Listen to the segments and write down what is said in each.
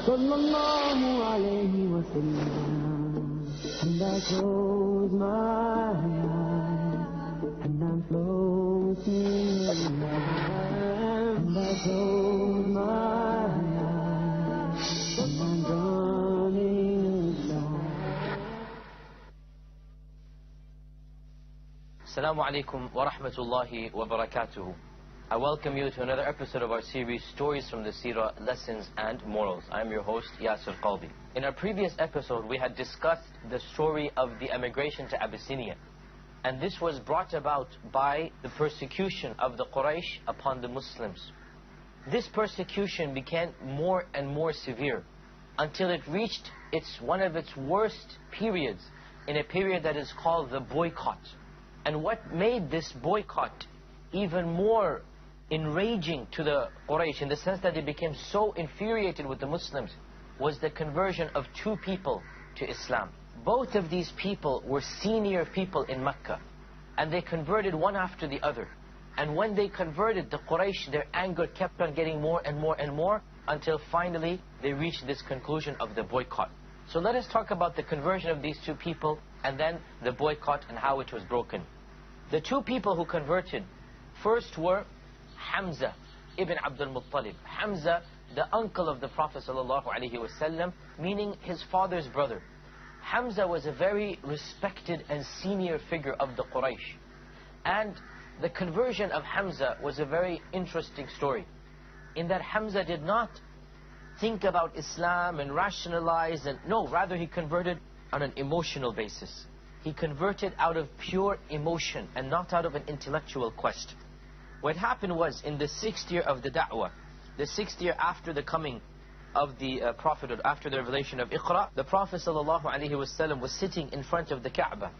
Sallallahu alayhi wa sallam. And I close my eyes, and I'm floating in love. And I close my eyes, and I'm drowning inside. Assalamu alaikum wa rahmatullahi wa barakatuhu. I welcome you to another episode of our series, Stories from the Seerah, Lessons and Morals. I am your host, Yasir Qalbi. In our previous episode, we had discussed the story of the emigration to Abyssinia. And this was brought about by the persecution of the Quraysh upon the Muslims. This persecution became more and more severe until it reached one of its worst periods, in a period that is called the boycott. And what made this boycott even more enraging to the Quraysh, in the sense that they became so infuriated with the Muslims, was the conversion of two people to Islam. Both of these people were senior people in Mecca, and they converted one after the other. And when they converted, the Quraysh, their anger kept on getting more and more and more, until finally they reached this conclusion of the boycott. So let us talk about the conversion of these two people, and then the boycott and how it was broken. The two people who converted first were Hamza ibn Abdul Muttalib. Hamza, the uncle of the Prophet ﷺ, meaning his father's brother. Hamza was a very respected and senior figure of the Quraysh. And the conversion of Hamza was a very interesting story, in that Hamza did not think about Islam and rationalize, and no, rather he converted on an emotional basis. He converted out of pure emotion and not out of an intellectual quest. What happened was, in the 6th year of the da'wah, the 6th year after the coming of the Prophet, after the revelation of Iqra, the Prophet ﷺ was sitting in front of the Kaaba.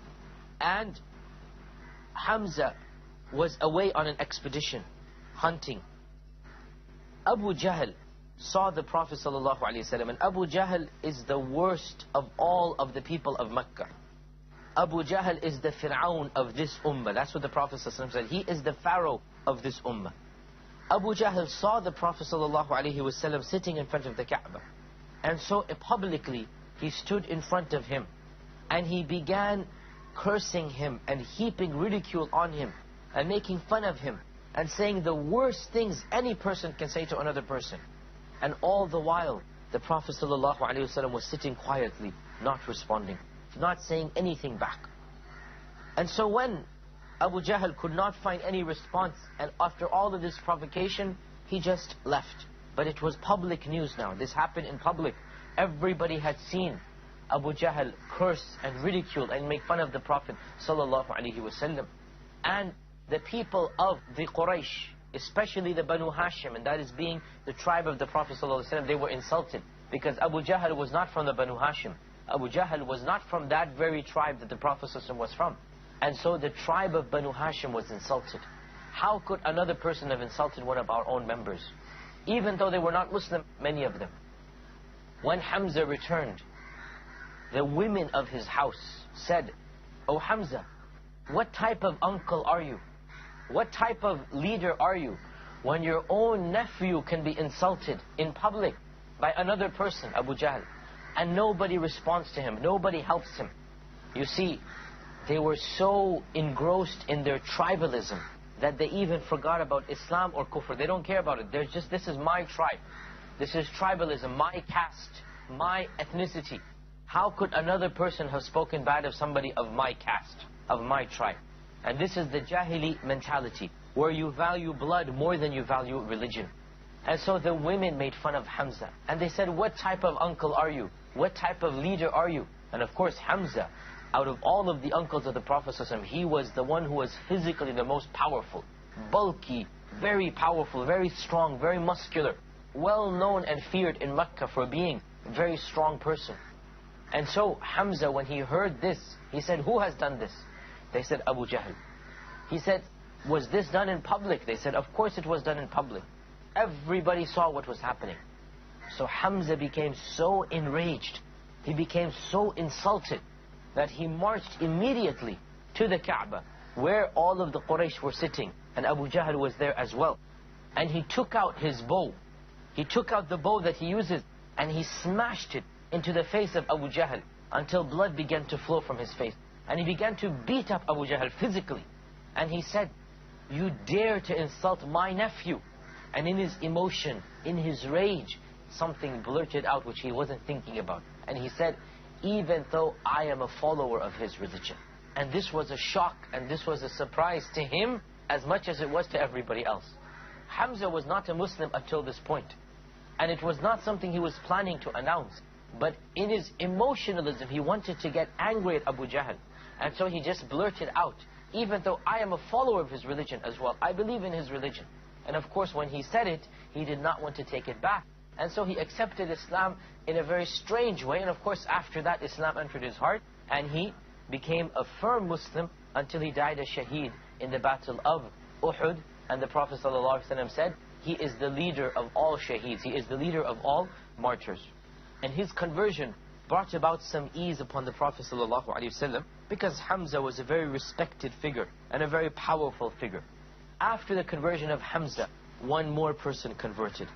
And Hamza was away on an expedition, hunting. Abu Jahl saw the Prophet ﷺ, and Abu Jahl is the worst of all of the people of Mecca. Abu Jahl is the Fir'aun of this ummah. That's what the Prophet ﷺ said. He is the Pharaoh of this ummah. Abu Jahl saw the Prophet ﷺ sitting in front of the Kaaba. And so publicly he stood in front of him, and he began cursing him and heaping ridicule on him and making fun of him and saying the worst things any person can say to another person. And all the while the Prophet ﷺ was sitting quietly, not responding, not saying anything back. And so when Abu Jahl could not find any response, and after all of this provocation, he just left. But it was public news now. This happened in public. Everybody had seen Abu Jahl curse and ridicule and make fun of the Prophet ﷺ. And the people of the Quraysh, especially the Banu Hashim, and that is being the tribe of the Prophet ﷺ, they were insulted, because Abu Jahl was not from the Banu Hashim. Abu Jahl was not from that very tribe that the Prophet ﷺ was from. And so the tribe of Banu Hashim was insulted. How could another person have insulted one of our own members? Even though they were not Muslim, many of them. When Hamza returned, the women of his house said, "Oh Hamza, what type of uncle are you? What type of leader are you, when your own nephew can be insulted in public by another person, Abu Jahl, and nobody responds to him, nobody helps him?" You see, they were so engrossed in their tribalism that they even forgot about Islam or Kufr. They don't care about it. They're just, this is my tribe. This is tribalism, my caste, my ethnicity. How could another person have spoken bad of somebody of my caste, of my tribe? And this is the Jahili mentality, where you value blood more than you value religion. And so the women made fun of Hamza. And they said, "What type of uncle are you? What type of leader are you?" And of course Hamza, out of all of the uncles of the Prophet ﷺ, he was the one who was physically the most powerful, bulky, very powerful, very strong, very muscular, well known and feared in Mecca for being a very strong person. And so Hamza, when he heard this, he said, "Who has done this?" They said, "Abu Jahl." He said, "Was this done in public?" They said, "Of course it was done in public. Everybody saw what was happening." So Hamza became so enraged, he became so insulted, that he marched immediately to the Kaaba, where all of the Quraysh were sitting, and Abu Jahl was there as well. And he took out his bow. He took out the bow that he uses and he smashed it into the face of Abu Jahl until blood began to flow from his face. And he began to beat up Abu Jahl physically. And he said, "You dare to insult my nephew." And in his emotion, in his rage, something blurted out which he wasn't thinking about. And he said, "Even though I am a follower of his religion." And this was a shock, and this was a surprise to him as much as it was to everybody else. Hamza was not a Muslim until this point. And it was not something he was planning to announce. But in his emotionalism, he wanted to get angry at Abu Jahl. And so he just blurted out, "Even though I am a follower of his religion as well, I believe in his religion." And of course, when he said it, he did not want to take it back. And so he accepted Islam in a very strange way. And of course, after that, Islam entered his heart. And he became a firm Muslim until he died a shaheed in the battle of Uhud. And the Prophet ﷺ said, he is the leader of all shaheeds. He is the leader of all martyrs. And his conversion brought about some ease upon the Prophet ﷺ because Hamza was a very respected figure and a very powerful figure. After the conversion of Hamza, one more person converted.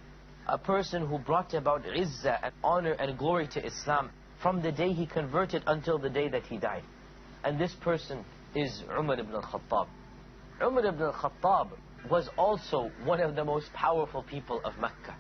A person who brought about izzah and honor and glory to Islam from the day he converted until the day that he died. And this person is Umar ibn al-Khattab. Umar ibn al-Khattab was also one of the most powerful people of Mecca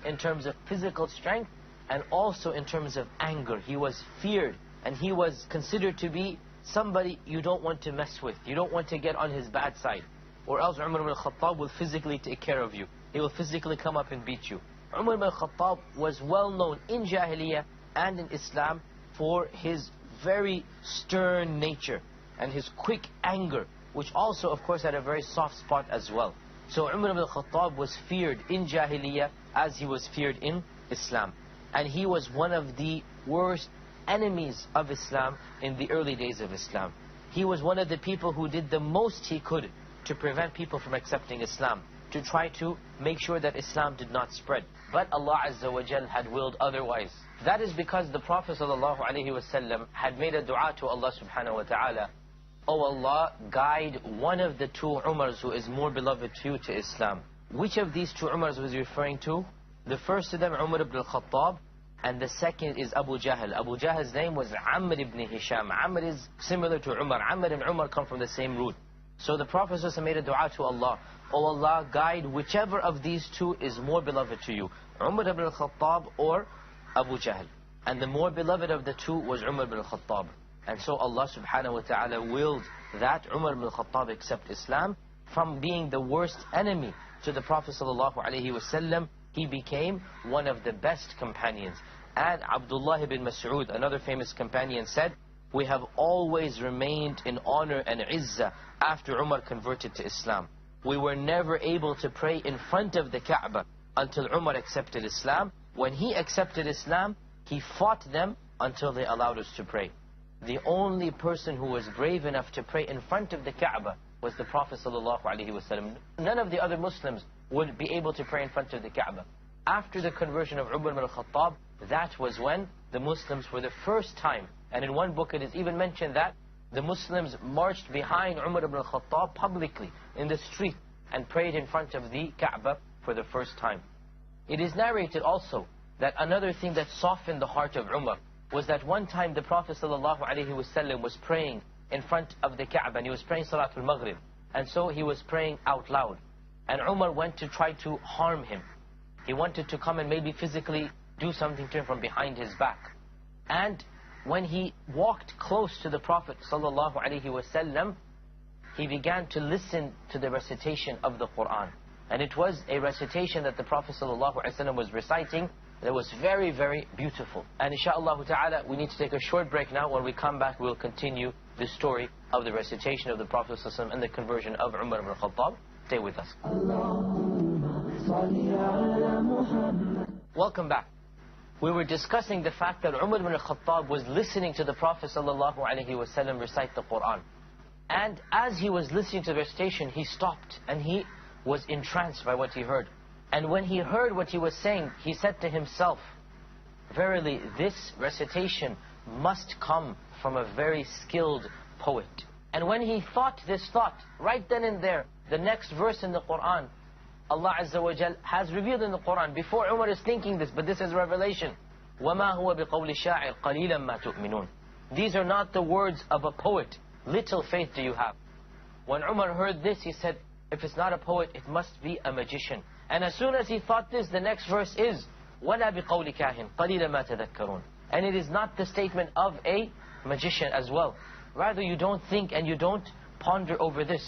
in terms of physical strength and also in terms of anger. He was feared and he was considered to be somebody you don't want to mess with. You don't want to get on his bad side, or else Umar ibn al-Khattab will physically take care of you. He will physically come up and beat you. Umar ibn al-Khattab was well known in Jahiliyyah and in Islam for his very stern nature and his quick anger, which also of course had a very soft spot as well. So Umar ibn al-Khattab was feared in Jahiliyyah as he was feared in Islam. And he was one of the worst enemies of Islam in the early days of Islam. He was one of the people who did the most he could to prevent people from accepting Islam, to try to make sure that Islam did not spread. But Allah Azza wa Jal had willed otherwise. That is because the Prophet ﷺ had made a dua to Allah subhanahu wa ta'ala, "Oh Allah, guide one of the two Umars who is more beloved to you to Islam." Which of these two Umars was he referring to? The first of them, Umar ibn al-Khattab, and the second is Abu Jahl. Abu Jahl's name was Amr ibn Hisham. Amr is similar to Umar. Amr and Umar come from the same root. So the Prophet ﷺ made a dua to Allah, "Oh Allah, guide whichever of these two is more beloved to you, Umar ibn al-Khattab or Abu Jahl." And the more beloved of the two was Umar ibn al-Khattab. And so Allah subhanahu wa ta'ala willed that Umar ibn al-Khattab accept Islam. From being the worst enemy to the Prophet ﷺ, he became one of the best companions. And Abdullah ibn Mas'ud, another famous companion, said, "We have always remained in honor and izzah after Umar converted to Islam. We were never able to pray in front of the Kaaba until Umar accepted Islam. When he accepted Islam, he fought them until they allowed us to pray." The only person who was brave enough to pray in front of the Kaaba was the Prophet ﷺ. None of the other Muslims would be able to pray in front of the Kaaba. After the conversion of Umar ibn al-Khattab, that was when the Muslims for the first time, and in one book it is even mentioned that the Muslims marched behind Umar ibn al-Khattab publicly in the street and prayed in front of the Kaaba for the first time. It is narrated also that another thing that softened the heart of Umar was that one time the Prophet ﷺ was praying in front of the Kaaba, and he was praying Salatul Maghrib, and so he was praying out loud. And Umar went to try to harm him. He wanted to come and maybe physically do something to him from behind his back. And when he walked close to the Prophet ﷺ, he began to listen to the recitation of the Quran. And it was a recitation that the Prophet ﷺ was reciting that was very, very beautiful. And inshaAllah ta'ala, we need to take a short break now. When we come back, we'll continue the story of the recitation of the Prophet ﷺ and the conversion of Umar ibn al-Khattab. Stay with us. Welcome back. We were discussing the fact that Umar ibn al-Khattab was listening to the Prophet ﷺ recite the Quran. And as he was listening to the recitation, he stopped and he was entranced by what he heard. And when he heard what he was saying, he said to himself, "Verily, this recitation must come from a very skilled poet." And when he thought this thought, right then and there, the next verse in the Quran Allah Azza wa Jal has revealed in the Quran before Umar is thinking this, but this is revelation. وَمَا هُوَ بِقَوْلِ شَاعِرٍ قَلِيلًا مَا تُؤْمِنُونَ. These are not the words of a poet. Little faith do you have. When Umar heard this, he said, if it's not a poet, it must be a magician. And as soon as he thought this, the next verse is, وَلَا بِقَوْلِ كَاهِنٍ قَلِيلًا مَا تَذَكَّرُونَ. And it is not the statement of a magician as well. Rather, you don't think and you don't ponder over this.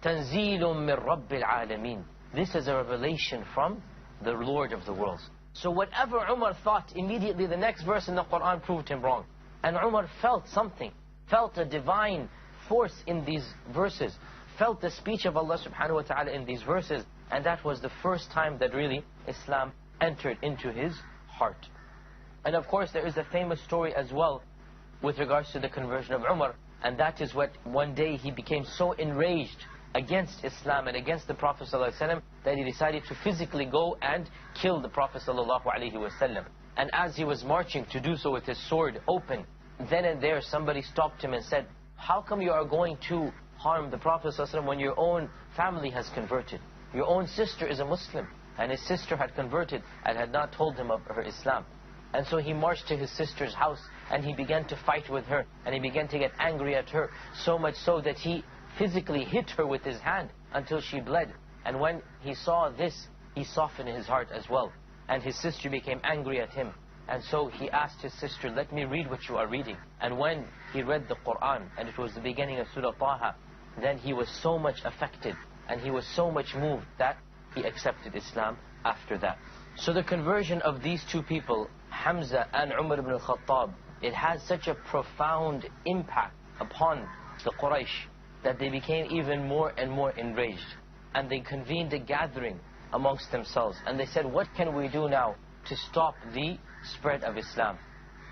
تَنْزِيلٌ مِّن رَبِّ الْعَالَمِينَ. This is a revelation from the Lord of the worlds. So whatever Umar thought, immediately the next verse in the Quran proved him wrong. And Umar felt something, felt a divine force in these verses, felt the speech of Allah subhanahu wa ta'ala in these verses. And that was the first time that really Islam entered into his heart. And of course there is a famous story as well with regards to the conversion of Umar. And that is what one day he became so enraged against Islam and against the Prophet ﷺ that he decided to physically go and kill the Prophet ﷺ. And as he was marching to do so with his sword open, then and there somebody stopped him and said, how come you are going to harm the Prophet ﷺ when your own family has converted? Your own sister is a Muslim, and his sister had converted and had not told him of her Islam. And so he marched to his sister's house and he began to fight with her, and he began to get angry at her, so much so that he physically hit her with his hand until she bled. And when he saw this, he softened his heart as well. And his sister became angry at him. And so he asked his sister, let me read what you are reading. And when he read the Quran, and it was the beginning of Surah Taha, then he was so much affected, and he was so much moved that he accepted Islam after that. So the conversion of these two people, Hamza and Umar ibn al-Khattab, it had such a profound impact upon the Quraysh that they became even more and more enraged. And they convened a gathering amongst themselves. And they said, what can we do now to stop the spread of Islam?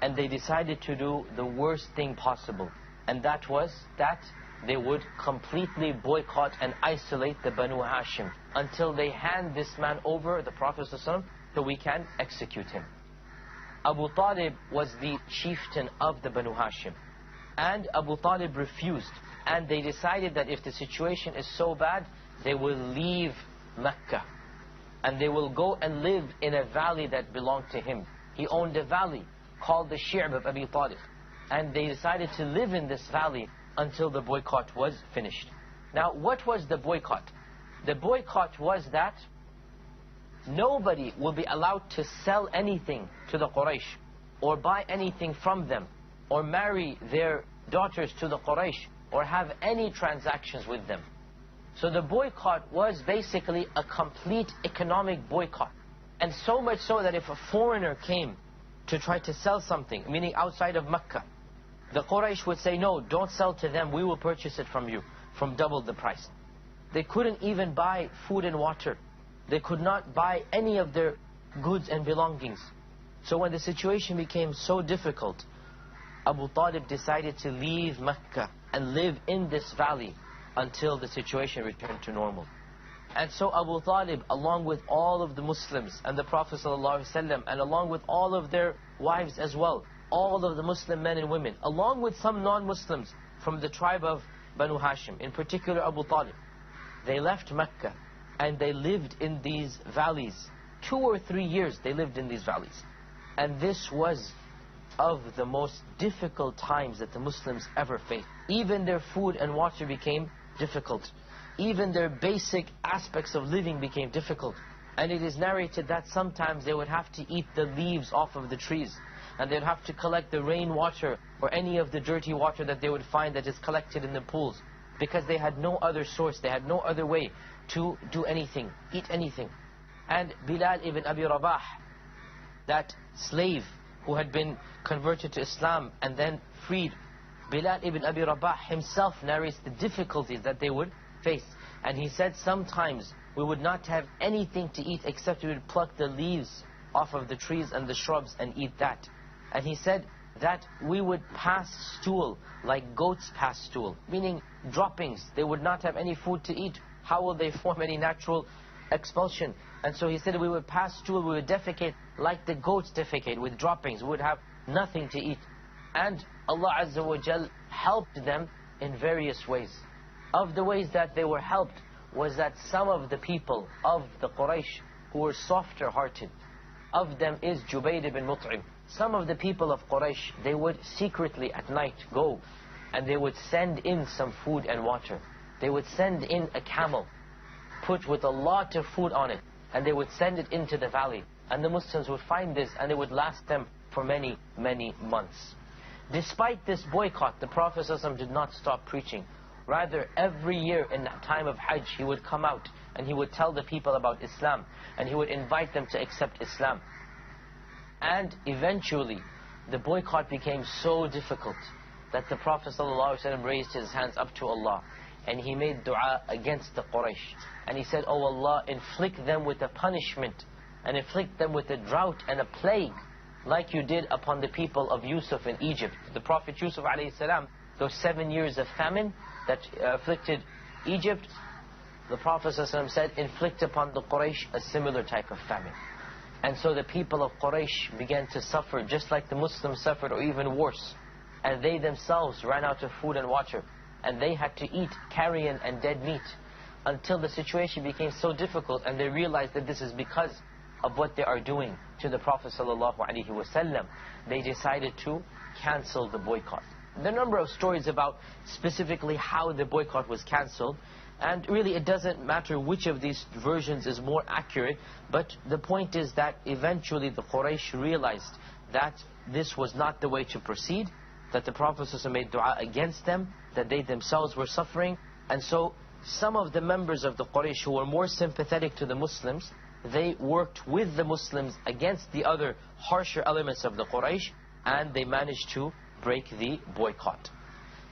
And they decided to do the worst thing possible. And that was that they would completely boycott and isolate the Banu Hashim until they hand this man over, the Prophet ﷺ, so we can execute him. Abu Talib was the chieftain of the Banu Hashim. And Abu Talib refused. And they decided that if the situation is so bad, they will leave Mecca. And they will go and live in a valley that belonged to him. He owned a valley called the Shi'b of Abi Talib. And they decided to live in this valley until the boycott was finished. Now, what was the boycott? The boycott was that nobody will be allowed to sell anything to the Quraysh, or buy anything from them, or marry their daughters to the Quraysh, or have any transactions with them. So the boycott was basically a complete economic boycott. And so much so that if a foreigner came to try to sell something, meaning outside of Mecca, the Quraysh would say, no, don't sell to them, we will purchase it from you, from double the price. They couldn't even buy food and water. They could not buy any of their goods and belongings. So when the situation became so difficult, Abu Talib decided to leave Mecca and live in this valley until the situation returned to normal. And so Abu Talib, along with all of the Muslims and the Prophet ﷺ, and along with all of their wives as well, all of the Muslim men and women, along with some non-Muslims from the tribe of Banu Hashim, in particular Abu Talib, they left Mecca and they lived in these valleys. 2 or 3 years they lived in these valleys. And this was of the most difficult times that the Muslims ever faced. Even their food and water became difficult. Even their basic aspects of living became difficult. And it is narrated that sometimes they would have to eat the leaves off of the trees. And they'd have to collect the rainwater or any of the dirty water that they would find that is collected in the pools. Because they had no other source, they had no other way to do anything, eat anything. And Bilal ibn Abi Rabah, that slave who had been converted to Islam and then freed, Bilal ibn Abi Rabah himself narrates the difficulties that they would face. And he said sometimes we would not have anything to eat except we would pluck the leaves off of the trees and the shrubs and eat that. And he said that we would pass stool like goats pass stool, meaning droppings. They would not have any food to eat. How will they form any natural expulsion? And so he said we would pass stool, we would defecate like the goats defecate, with droppings. We would have nothing to eat. And Allah Azza wa Jal helped them in various ways. Of the ways that they were helped was that some of the people of the Quraysh who were softer hearted, of them is Jubayr ibn Mut'im. Some of the people of Quraysh, they would secretly at night go and they would send in some food and water. They would send in a camel put with a lot of food on it, and they would send it into the valley, and the Muslims would find this and it would last them for many, many months. Despite this boycott, the Prophet ﷺ did not stop preaching. Rather, every year in the time of Hajj, he would come out and he would tell the people about Islam, and he would invite them to accept Islam. And eventually, the boycott became so difficult that the Prophet ﷺ raised his hands up to Allah, and he made dua against the Quraysh. And he said, "Oh Allah, inflict them with a punishment, and inflict them with a drought and a plague, like you did upon the people of Yusuf in Egypt." The Prophet Yusuf ﷺ, those 7 years of famine that afflicted Egypt, the Prophet ﷺ said, inflict upon the Quraysh a similar type of famine. And so the people of Quraysh began to suffer just like the Muslims suffered, or even worse. And they themselves ran out of food and water, and they had to eat carrion and dead meat, until the situation became so difficult and they realized that this is because of what they are doing to the Prophet ﷺ. They decided to cancel the boycott. There are a number of stories about specifically how the boycott was cancelled, and really it doesn't matter which of these versions is more accurate, but the point is that eventually the Quraysh realized that this was not the way to proceed, that the Prophet ﷺ made dua against them, that they themselves were suffering, and so some of the members of the Quraysh who were more sympathetic to the Muslims, they worked with the Muslims against the other harsher elements of the Quraysh, and they managed to break the boycott.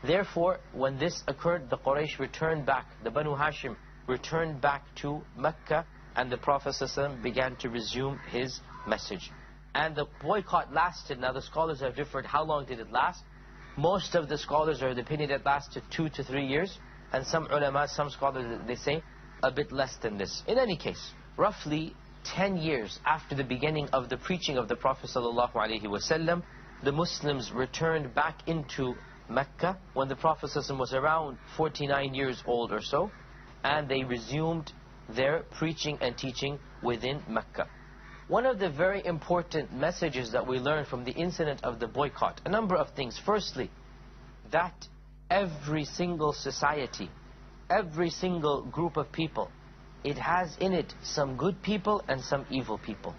Therefore, when this occurred, the Quraysh returned back, the Banu Hashim returned back to Mecca, and the Prophet ﷺ began to resume his message. And the boycott lasted, now the scholars have differed, how long did it last? Most of the scholars are of the opinion that it lasted 2 to 3 years, and some ulama, some scholars, they say a bit less than this. In any case, roughly 10 years after the beginning of the preaching of the Prophet ﷺ, the Muslims returned back into Mecca when the Prophet ﷺ was around 49 years old or so, and they resumed their preaching and teaching within Mecca. One of the very important messages that we learn from the incident of the boycott, a number of things. Firstly, that every single society, every single group of people, it has in it some good people and some evil people.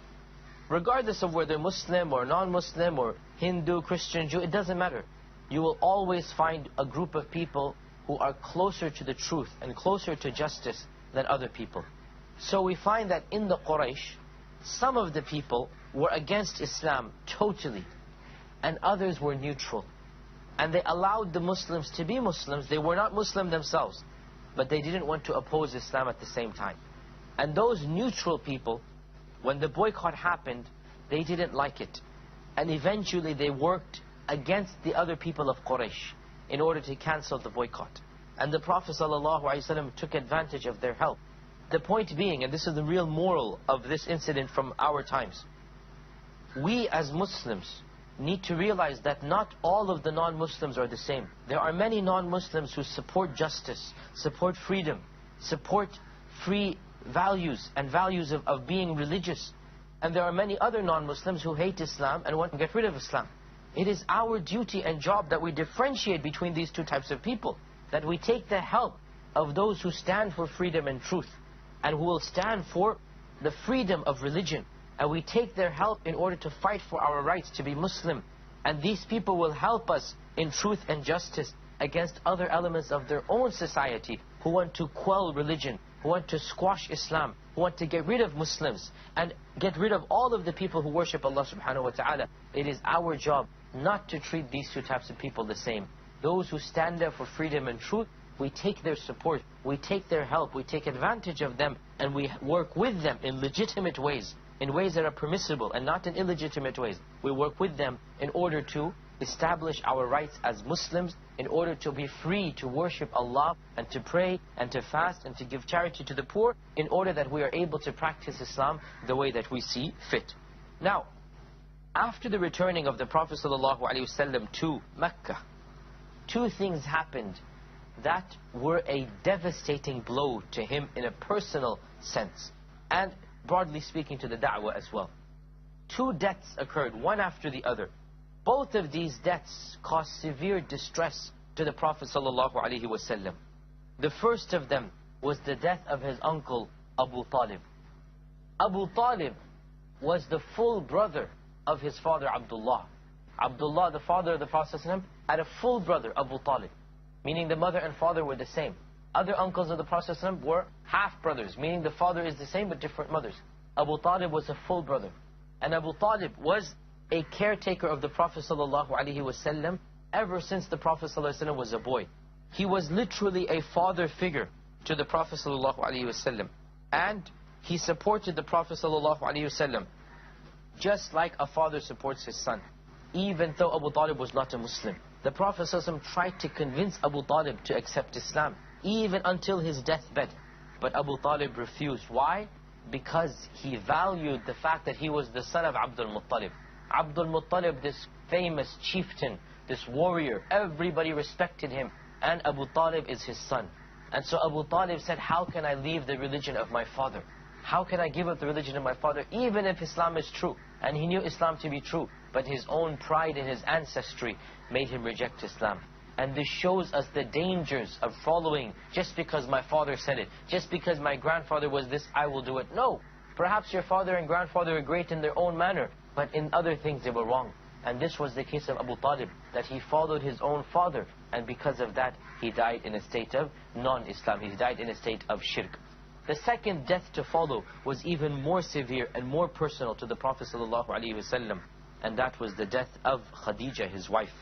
Regardless of whether Muslim or non-Muslim or Hindu, Christian, Jew, it doesn't matter. You will always find a group of people who are closer to the truth and closer to justice than other people. So we find that in the Quraysh, some of the people were against Islam totally, and others were neutral. And they allowed the Muslims to be Muslims. They were not Muslim themselves, but they didn't want to oppose Islam at the same time. And those neutral people, when the boycott happened, they didn't like it. And eventually they worked against the other people of Quraysh in order to cancel the boycott. And the Prophet ﷺ took advantage of their help. The point being, and this is the real moral of this incident from our times, we as Muslims need to realize that not all of the non-Muslims are the same. There are many non-Muslims who support justice, support freedom, support free values and values of being religious. And there are many other non-Muslims who hate Islam and want to get rid of Islam. It is our duty and job that we differentiate between these two types of people, that we take the help of those who stand for freedom and truth, and who will stand for the freedom of religion. And we take their help in order to fight for our rights to be Muslim. And these people will help us in truth and justice against other elements of their own society who want to quell religion, who want to squash Islam, who want to get rid of Muslims and get rid of all of the people who worship Allah subhanahu wa ta'ala. It is our job not to treat these two types of people the same. Those who stand there for freedom and truth, we take their support, we take their help, we take advantage of them, and we work with them in legitimate ways, in ways that are permissible and not in illegitimate ways. We work with them in order to establish our rights as Muslims, in order to be free to worship Allah and to pray and to fast and to give charity to the poor, in order that we are able to practice Islam the way that we see fit. Now, after the returning of the Prophet ﷺ to Mecca, two things happened that were a devastating blow to him in a personal sense, and broadly speaking to the da'wah as well. 2 deaths occurred, one after the other. Both of these deaths caused severe distress to the Prophet ﷺ. The first of them was the death of his uncle Abu Talib. Abu Talib was the full brother of his father Abdullah. Abdullah, the father of the Prophet ﷺ, had a full brother, Abu Talib, meaning the mother and father were the same. Other uncles of the Prophet ﷺ were half-brothers, meaning the father is the same but different mothers. Abu Talib was a full brother. And Abu Talib was a caretaker of the Prophet ﷺ ever since the Prophet ﷺ was a boy. He was literally a father figure to the Prophet ﷺ. And he supported the Prophet ﷺ just like a father supports his son. Even though Abu Talib was not a Muslim, the Prophet ﷺ tried to convince Abu Talib to accept Islam, even until his deathbed. But Abu Talib refused. Why? Because he valued the fact that he was the son of Abdul Muttalib. Abdul Muttalib, this famous chieftain, this warrior, everybody respected him, and Abu Talib is his son. And so Abu Talib said, how can I leave the religion of my father? How can I give up the religion of my father, even if Islam is true? And he knew Islam to be true, but his own pride in his ancestry made him reject Islam. And this shows us the dangers of following just because my father said it, just because my grandfather was this, I will do it. No, perhaps your father and grandfather are great in their own manner, but in other things they were wrong. And this was the case of Abu Talib, that he followed his own father, and because of that he died in a state of non-Islam. He died in a state of shirk. The second death to follow was even more severe and more personal to the Prophet ﷺ, and that was the death of Khadija, his wife.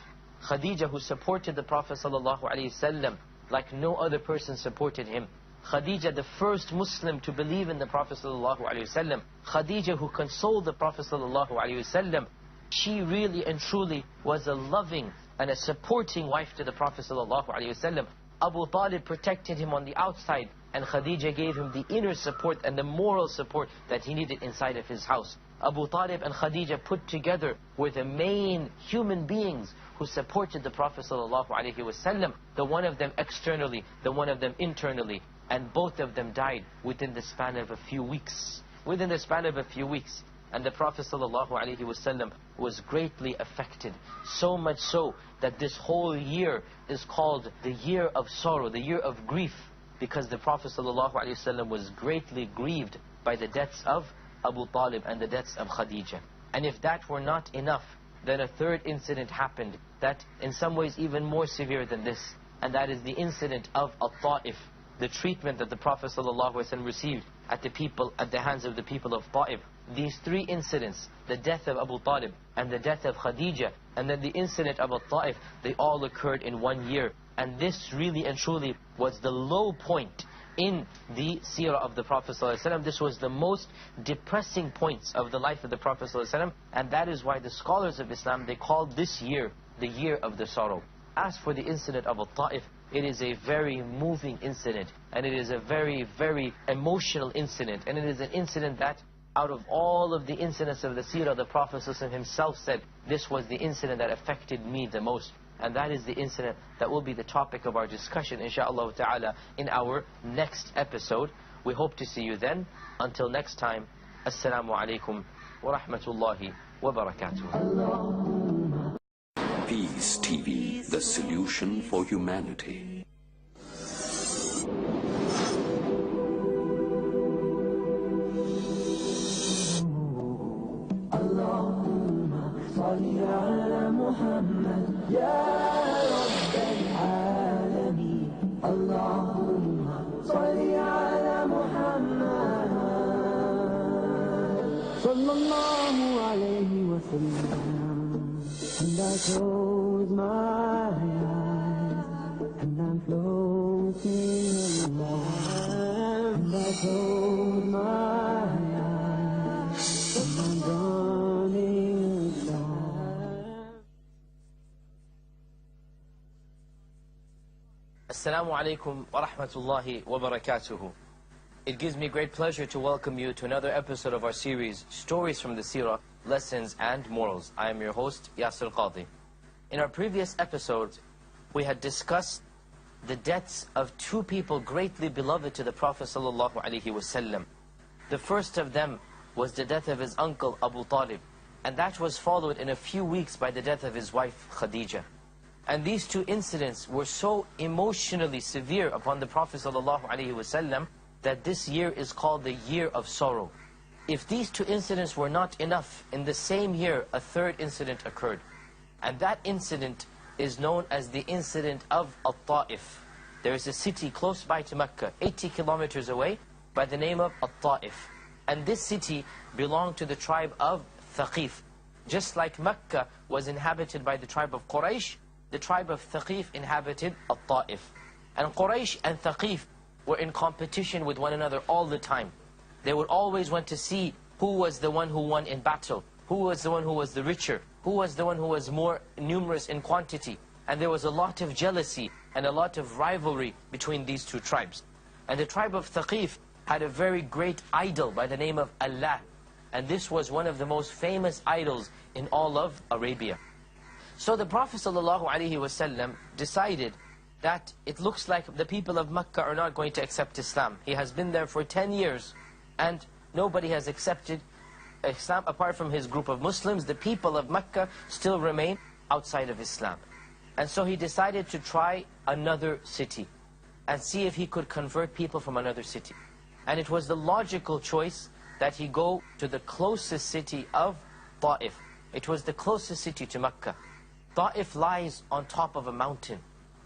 Khadija, who supported the Prophet ﷺ like no other person supported him. Khadija, the first Muslim to believe in the Prophet ﷺ. Khadija, who consoled the Prophet ﷺ. She really and truly was a loving and a supporting wife to the Prophet ﷺ. Abu Talib protected him on the outside, and Khadija gave him the inner support and the moral support that he needed inside of his house. Abu Talib and Khadija put together were the main human beings who supported the Prophet ﷺ, the one of them externally, the one of them internally, and both of them died within the span of a few weeks. Within the span of a few weeks. And the Prophet ﷺ was greatly affected, so much so that this whole year is called the year of sorrow, the year of grief, because the Prophet ﷺ was greatly grieved by the deaths of Abu Talib and the deaths of Khadija. And if that were not enough, then a third incident happened that in some ways even more severe than this, and that is the incident of At-Ta'if, the treatment that the Prophet ﷺ received at the hands of the people of Ta'if. These 3 incidents, the death of Abu Talib and the death of Khadija and then the incident of At-Ta'if, they all occurred in 1 year. And this really and truly was the low point in the seerah of the Prophet ﷺ. This was the most depressing points of the life of the Prophet ﷺ, and that is why the scholars of Islam, they called this year the year of the sorrow. As for the incident of At-Ta'if, it is a very moving incident, and it is a very, very emotional incident, and it is an incident that out of all of the incidents of the seerah, the Prophet ﷺ himself said, this was the incident that affected me the most. And that is the incident that will be the topic of our discussion, inshaAllah ta'ala, in our next episode. We hope to see you then. Until next time, Assalamu alaikum wa rahmatullahi wa barakatuh. Peace TV, the solution for humanity. Sallallahu alayhi wa sallam. And I close my eyes, and I'm floating along. And I close my eyes, and I'm running along. Assalamu alaikum wa rahmatullahi wa barakatuhu. It gives me great pleasure to welcome you to another episode of our series, Stories from the Seerah, Lessons and Morals. I am your host, Yasir Qadhi. In our previous episodes, we had discussed the deaths of two people greatly beloved to the Prophet ﷺ. The first of them was the death of his uncle Abu Talib, and that was followed in a few weeks by the death of his wife Khadija. And these two incidents were so emotionally severe upon the Prophet ﷺ that this year is called the year of sorrow. If these two incidents were not enough, in the same year a third incident occurred. And that incident is known as the incident of At-Ta'if. There is a city close by to Mecca, 80 kilometers away, by the name of At-Ta'if. And this city belonged to the tribe of Thaqif. Just like Mecca was inhabited by the tribe of Quraysh, the tribe of Thaqif inhabited At-Ta'if. And Quraysh and Thaqif were in competition with one another all the time. They would always want to see who was the one who won in battle, who was the one who was the richer, who was the one who was more numerous in quantity. And there was a lot of jealousy and a lot of rivalry between these two tribes. And the tribe of Thaqif had a very great idol by the name of Allah. And this was one of the most famous idols in all of Arabia. So the Prophet ﷺ decided that it looks like the people of Mecca are not going to accept Islam. He has been there for 10 years and nobody has accepted Islam apart from his group of Muslims. The people of Mecca still remain outside of Islam. And so he decided to try another city and see if he could convert people from another city. And it was the logical choice that he go to the closest city of Ta'if. It was the closest city to Mecca. Ta'if lies on top of a mountain.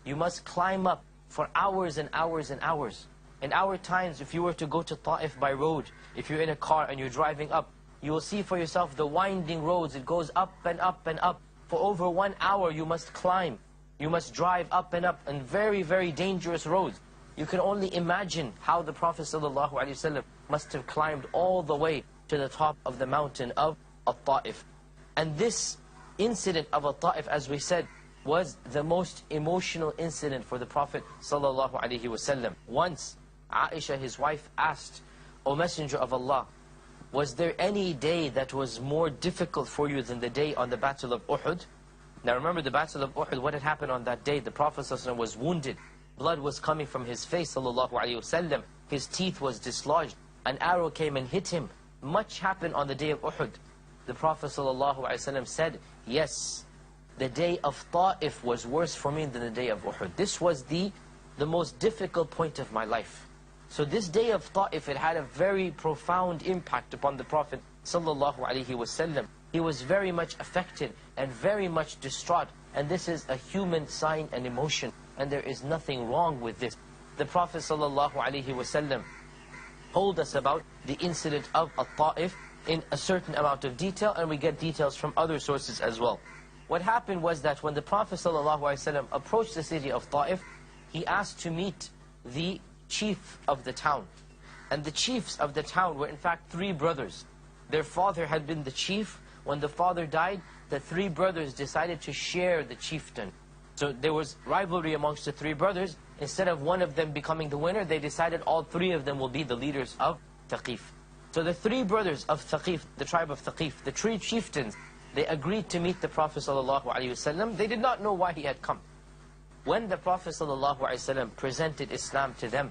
You must climb up for hours and hours and hours. In our times, if you were to go to Ta'if by road, if you're in a car and you're driving up, you will see for yourself the winding roads. It goes up and up and up. For over 1 hour you must climb. You must drive up and up on very, very dangerous roads. You can only imagine how the Prophet ﷺ must have climbed all the way to the top of the mountain of At-Ta'if. And this incident of At-Ta'if, as we said, was the most emotional incident for the Prophet ﷺ. Once, Aisha, his wife, asked, "O Messenger of Allah, was there any day that was more difficult for you than the day on the Battle of Uhud?" Now remember the Battle of Uhud, what had happened on that day? The Prophet ﷺ was wounded. Blood was coming from his face, ﷺ. His teeth was dislodged. An arrow came and hit him. Much happened on the day of Uhud. The Prophet ﷺ said, yes, the day of Ta'if was worse for me than the day of Uhud. This was the most difficult point of my life. So this day of Ta'if, it had a very profound impact upon the Prophet ﷺ. He was very much affected and very much distraught. And this is a human sign and emotion. And there is nothing wrong with this. The Prophet ﷺ told us about the incident of At-Ta'if in a certain amount of detail, and we get details from other sources as well. What happened was that when the Prophet ﷺ approached the city of Ta'if, he asked to meet the chief of the town. And the chiefs of the town were in fact 3 brothers. Their father had been the chief. When the father died, the 3 brothers decided to share the chieftain. So there was rivalry amongst the 3 brothers. Instead of one of them becoming the winner, they decided all 3 of them will be the leaders of Thaqif. So the 3 brothers of Thaqif, the tribe of Thaqif, the 3 chieftains, they agreed to meet the Prophet ﷺ. They did not know why he had come. When the Prophet ﷺ presented Islam to them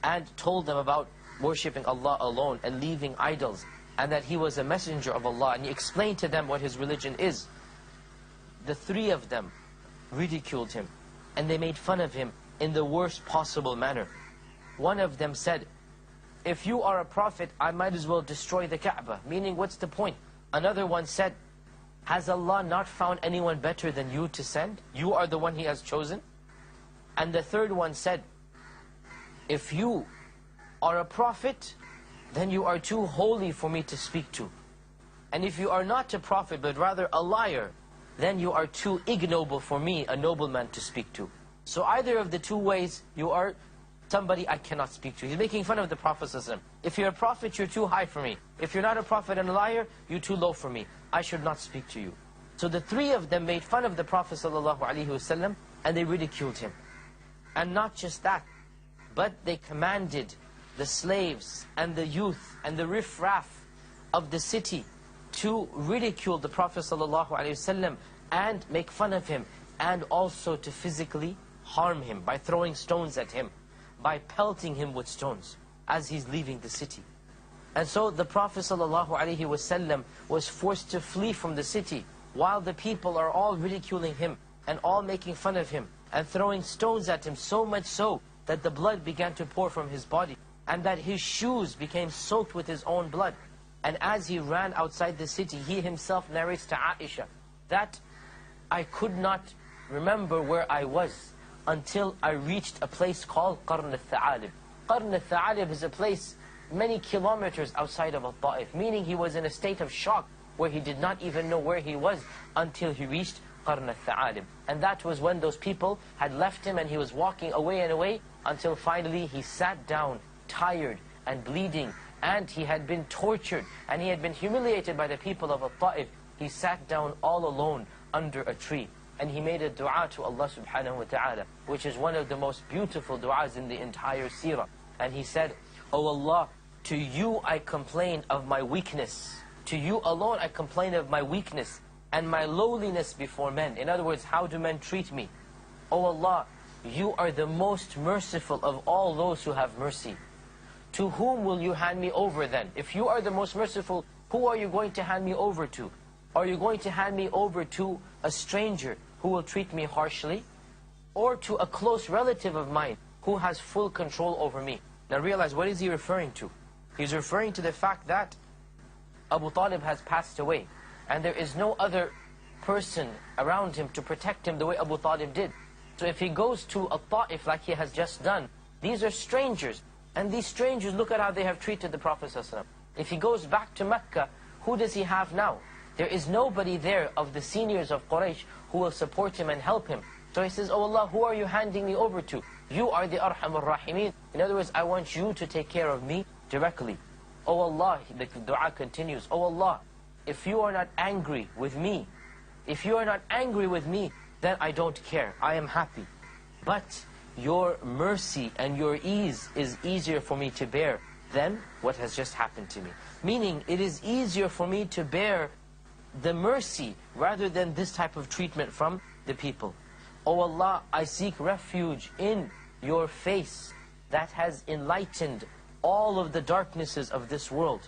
and told them about worshipping Allah alone and leaving idols, and that he was a messenger of Allah, and he explained to them what his religion is, the 3 of them ridiculed him, and they made fun of him in the worst possible manner. One of them said, "If you are a prophet, I might as well destroy the Kaaba," meaning, what's the point? Another one said, "Has Allah not found anyone better than you to send? You are the one He has chosen." And the third one said, "If you are a prophet, then you are too holy for me to speak to. And if you are not a prophet, but rather a liar, then you are too ignoble for me, a nobleman, to speak to. So either of the 2 ways, you are somebody I cannot speak to." He's making fun of the Prophet ﷺ. If you're a prophet, you're too high for me. If you're not a prophet and a liar, you're too low for me. I should not speak to you. So the 3 of them made fun of the Prophet ﷺ, and they ridiculed him. And not just that, but they commanded the slaves and the youth and the riffraff of the city to ridicule the Prophet ﷺ and make fun of him, and also to physically harm him, by throwing stones at him, by pelting him with stones as he's leaving the city. And so the Prophet ﷺ was forced to flee from the city while the people are all ridiculing him and all making fun of him and throwing stones at him, so much so that the blood began to pour from his body and that his shoes became soaked with his own blood. And as he ran outside the city, he himself narrates to Aisha that I could not remember where I was until I reached a place called Qarn al-Tha'alib. Qarn al-Tha'alib is a place many kilometers outside of Al-Ta'if, meaning he was in a state of shock where he did not even know where he was until he reached Qarn al-Tha'alib. And that was when those people had left him and he was walking away and away until finally he sat down, tired and bleeding, and he had been tortured and he had been humiliated by the people of Al-Ta'if. He sat down all alone under a tree and he made a dua to Allah subhanahu wa ta'ala, which is one of the most beautiful du'as in the entire seerah. And he said, "O Allah, to you I complain of my weakness. To you alone I complain of my weakness and my lowliness before men." In other words, how do men treat me? "O Allah, you are the most merciful of all those who have mercy. To whom will you hand me over then? If you are the most merciful, who are you going to hand me over to? Are you going to hand me over to a stranger who will treat me harshly? Or to a close relative of mine who has full control over me?" Now realize, what is he referring to? He's referring to the fact that Abu Talib has passed away and there is no other person around him to protect him the way Abu Talib did. So if he goes to Al-Ta'if like he has just done, these are strangers. And these strangers, look at how they have treated the Prophet ﷺ. If he goes back to Mecca, who does he have now? There is nobody there of the seniors of Quraysh who will support him and help him. So he says, "Oh Allah, who are you handing me over to? You are the Arhamur Rahimin. In other words, I want you to take care of me directly." "Oh Allah," the dua continues, "Oh Allah, if you are not angry with me, if you are not angry with me, then I don't care, I am happy. But your mercy and your ease is easier for me to bear than what has just happened to me." Meaning, it is easier for me to bear the mercy rather than this type of treatment from the people. "Oh Allah, I seek refuge in your face that has enlightened all of the darknesses of this world.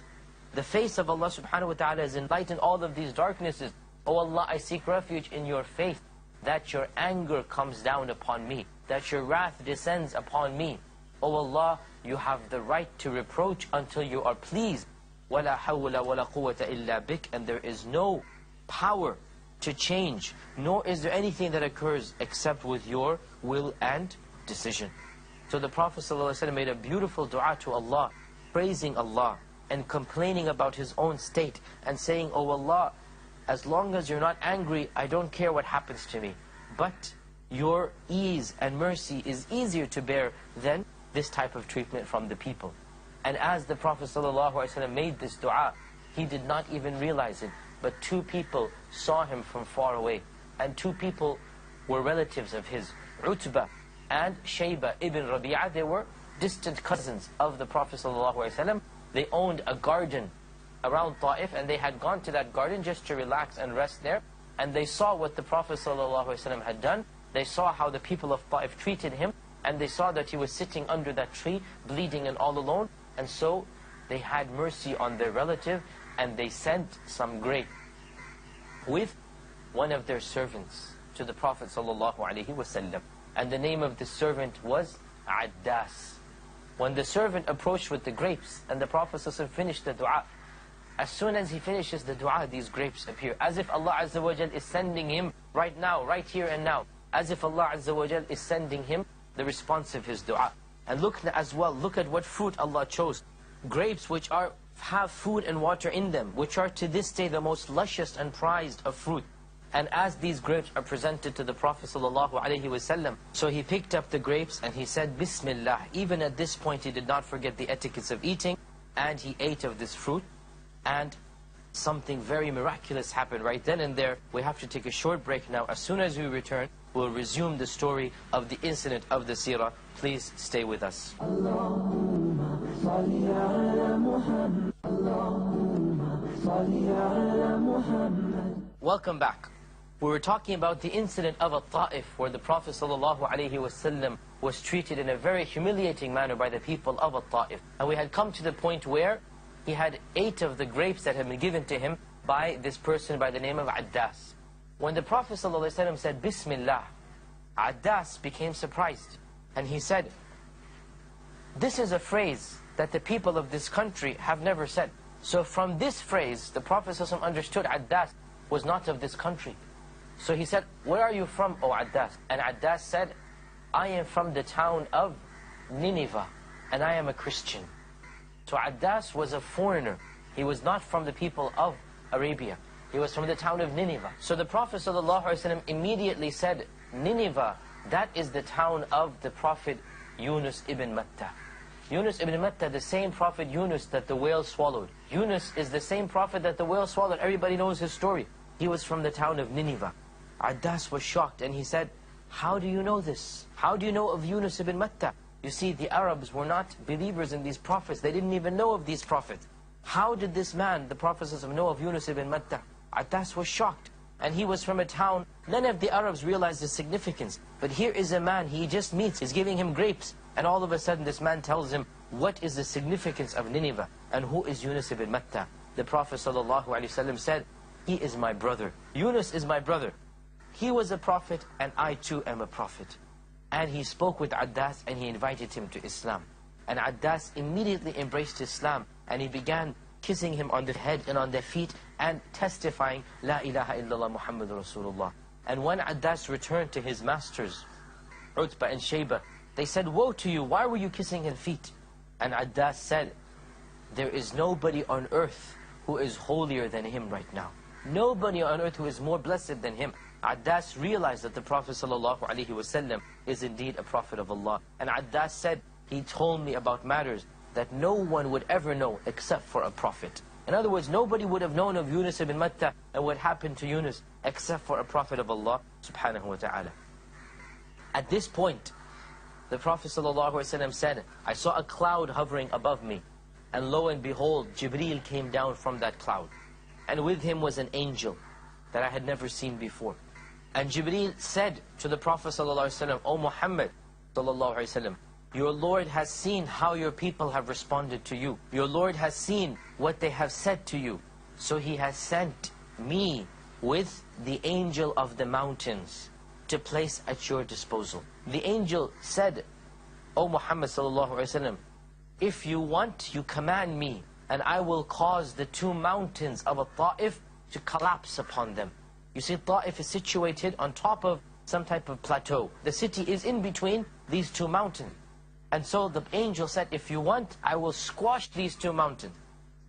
The face of Allah subhanahu wa ta'ala has enlightened all of these darknesses. Oh Allah, I seek refuge in your face that your anger comes down upon me, that your wrath descends upon me. Oh Allah, you have the right to reproach until you are pleased. وَلَا حَوْلَ وَلَا قُوَّةَ إِلَّا بِكَ." And there is no power to change, nor is there anything that occurs except with your will and decision. So the Prophet ﷺ made a beautiful dua to Allah, praising Allah and complaining about his own state and saying, "Oh Allah, as long as you're not angry, I don't care what happens to me. But your ease and mercy is easier to bear than this type of treatment from the people." And as the Prophet ﷺ made this dua, he did not even realize it, but two people saw him from far away. And two people were relatives of his, Utbah and Shayba ibn Rabi'ah. They were distant cousins of the Prophet ﷺ. They owned a garden around Ta'if, and they had gone to that garden just to relax and rest there. And they saw what the Prophet ﷺ had done. They saw how the people of Ta'if treated him, and they saw that he was sitting under that tree, bleeding and all alone. And so they had mercy on their relative, and they sent some grape with one of their servants to the Prophet ﷺ. And the name of the servant was Addas. When the servant approached with the grapes, and the Prophet ﷺ finished the dua, as soon as he finishes the dua, these grapes appear, as if Allah Azza wa Jal is sending him right now, right here and now, as if Allah Azza wa Jal is sending him the response of his dua. And look as well, look at what fruit Allah chose. Grapes which have food and water in them, which are to this day the most luscious and prized of fruit. And as these grapes are presented to the Prophet ﷺ, so he picked up the grapes and he said, "Bismillah." Even at this point he did not forget the etiquettes of eating, and he ate of this fruit. And something very miraculous happened right then and there. We have to take a short break now. As soon as we return, we'll resume the story of the incident of the seerah. Please stay with us. Welcome back. We were talking about the incident of At-Ta'if, where the Prophet ﷺ was treated in a very humiliating manner by the people of At-Ta'if. And we had come to the point where he had 8 of the grapes that had been given to him by this person by the name of Addas. When the Prophet ﷺ said, Bismillah, Addas became surprised. And he said, this is a phrase that the people of this country have never said. So from this phrase, the Prophet ﷺ understood Addas was not of this country. So he said, where are you from, O Addas? And Addas said, I am from the town of Nineveh, and I am a Christian. So Addas was a foreigner. He was not from the people of Arabia. He was from the town of Nineveh. So the Prophet ﷺ immediately said, Nineveh, that is the town of the Prophet Yunus ibn Matta. Yunus ibn Matta, the same Prophet Yunus that the whale swallowed. Yunus is the same Prophet that the whale swallowed. Everybody knows his story. He was from the town of Nineveh. Addas was shocked and he said, how do you know this? How do you know of Yunus ibn Matta? You see, the Arabs were not believers in these prophets. They didn't even know of these prophets. How did this man, the Prophet know of Yunus ibn Matta? Addas was shocked. And he was from a town, none of the Arabs realized the significance. But here is a man he just meets, he's giving him grapes. And all of a sudden this man tells him, what is the significance of Nineveh? And who is Yunus ibn Matta? The Prophet ﷺ said, he is my brother. Yunus is my brother. He was a prophet and I too am a prophet. And he spoke with Addas and he invited him to Islam. And Addas immediately embraced Islam and he began kissing him on the head and on the feet and testifying, La ilaha illallah Muhammadur Rasulullah. And when Addas returned to his masters, Utbah and Shayba, they said, woe to you, why were you kissing his feet? And Addas said, there is nobody on earth who is holier than him right now. Nobody on earth who is more blessed than him. Addas realized that the Prophet ﷺ is indeed a prophet of Allah. And Addas said, he told me about matters that no one would ever know except for a prophet. In other words, nobody would have known of Yunus ibn Matta and what happened to Yunus except for a prophet of Allah subhanahu wa ta'ala. At this point, the Prophet ﷺ said, I saw a cloud hovering above me. And lo and behold, Jibreel came down from that cloud. And with him was an angel that I had never seen before. And Jibreel said to the Prophet ﷺ, O Muhammad ﷺ, your Lord has seen how your people have responded to you. Your Lord has seen what they have said to you. So He has sent me with the angel of the mountains to place at your disposal. The angel said, O Muhammad ﷺ, if you want, you command me, and I will cause the 2 mountains of At-Ta'if to collapse upon them. You see, Ta'if is situated on top of some type of plateau. The city is in between these 2 mountains. And so the angel said, if you want, I will squash these 2 mountains.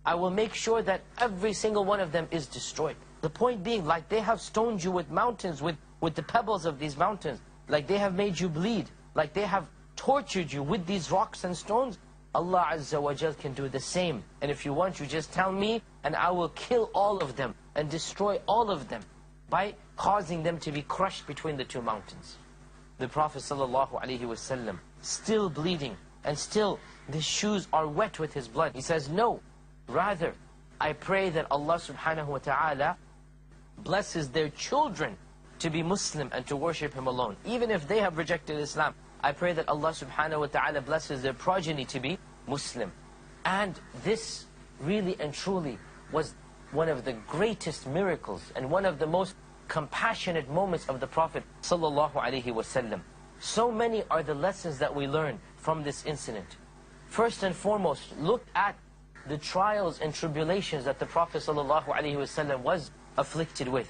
I will make sure that every single one of them is destroyed. The point being, like they have stoned you with mountains, with the pebbles of these mountains, like they have made you bleed, like they have tortured you with these rocks and stones, Allah Azza wa Jal can do the same. And if you want, you just tell me, and I will kill all of them and destroy all of them by causing them to be crushed between the 2 mountains. The Prophet ﷺ, still bleeding, and still the shoes are wet with his blood. He says, no, rather, I pray that Allah subhanahu wa ta'ala blesses their children to be Muslim and to worship Him alone. Even if they have rejected Islam, I pray that Allah subhanahu wa ta'ala blesses their progeny to be Muslim. And this really and truly was one of the greatest miracles and one of the most compassionate moments of the Prophet sallallahu alaihi wasallam. So many are the lessons that we learn from this incident. First and foremost, look at the trials and tribulations that the Prophet sallallahu alaihi wasallam was afflicted with.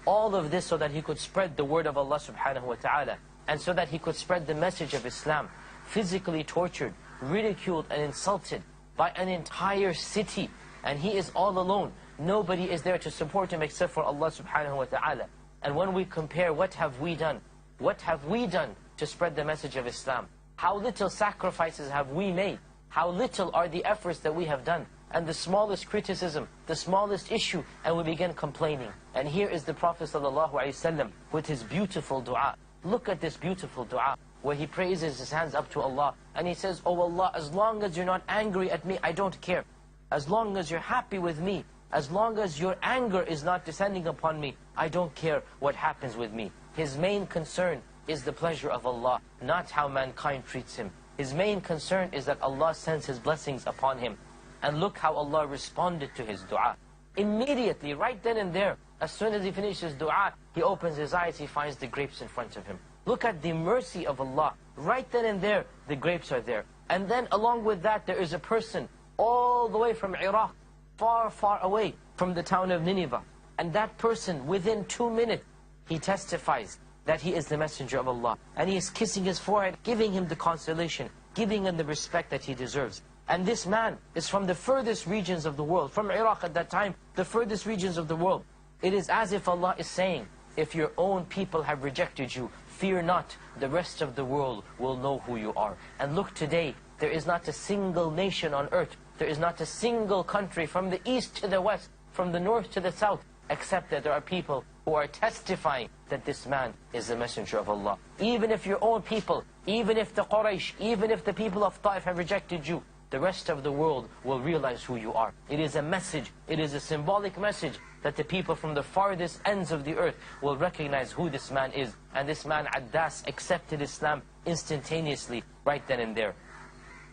All of this so that he could spread the word of Allah subhanahu wa ta'ala, and so that he could spread the message of Islam. Physically tortured, ridiculed and insulted by an entire city, and he is all alone. Nobody is there to support him except for Allah subhanahu wa ta'ala. And when we compare, what have we done? What have we done to spread the message of Islam? How little sacrifices have we made? How little are the efforts that we have done? And the smallest criticism, the smallest issue, and we begin complaining. And here is the Prophet ﷺ with his beautiful dua. Look at this beautiful dua, where he praises his hands up to Allah. And he says, Oh Allah, as long as you're not angry at me, I don't care. As long as you're happy with me, As long as your anger is not descending upon me, I don't care what happens with me. His main concern is the pleasure of Allah, not how mankind treats him. His main concern is that Allah sends His blessings upon him. And look how Allah responded to his dua. Immediately, right then and there, as soon as he finishes dua, he opens his eyes, he finds the grapes in front of him. Look at the mercy of Allah. Right then and there, the grapes are there. And then along with that, there is a person all the way from Iraq, far, far away from the town of Nineveh. And that person, within 2 minutes, he testifies that he is the messenger of Allah. And he is kissing his forehead, giving him the consolation, giving him the respect that he deserves. And this man is from the furthest regions of the world, from Iraq at that time, the furthest regions of the world. It is as if Allah is saying, if your own people have rejected you, fear not, the rest of the world will know who you are. And look today, there is not a single nation on earth, there is not a single country from the east to the west, from the north to the south, except that there are people who are testifying that this man is the messenger of Allah. Even if your own people, even if the Quraysh, even if the people of Ta'if have rejected you, the rest of the world will realize who you are. It is a message, it is a symbolic message that the people from the farthest ends of the earth will recognize who this man is. And this man, Addas, accepted Islam instantaneously, right then and there.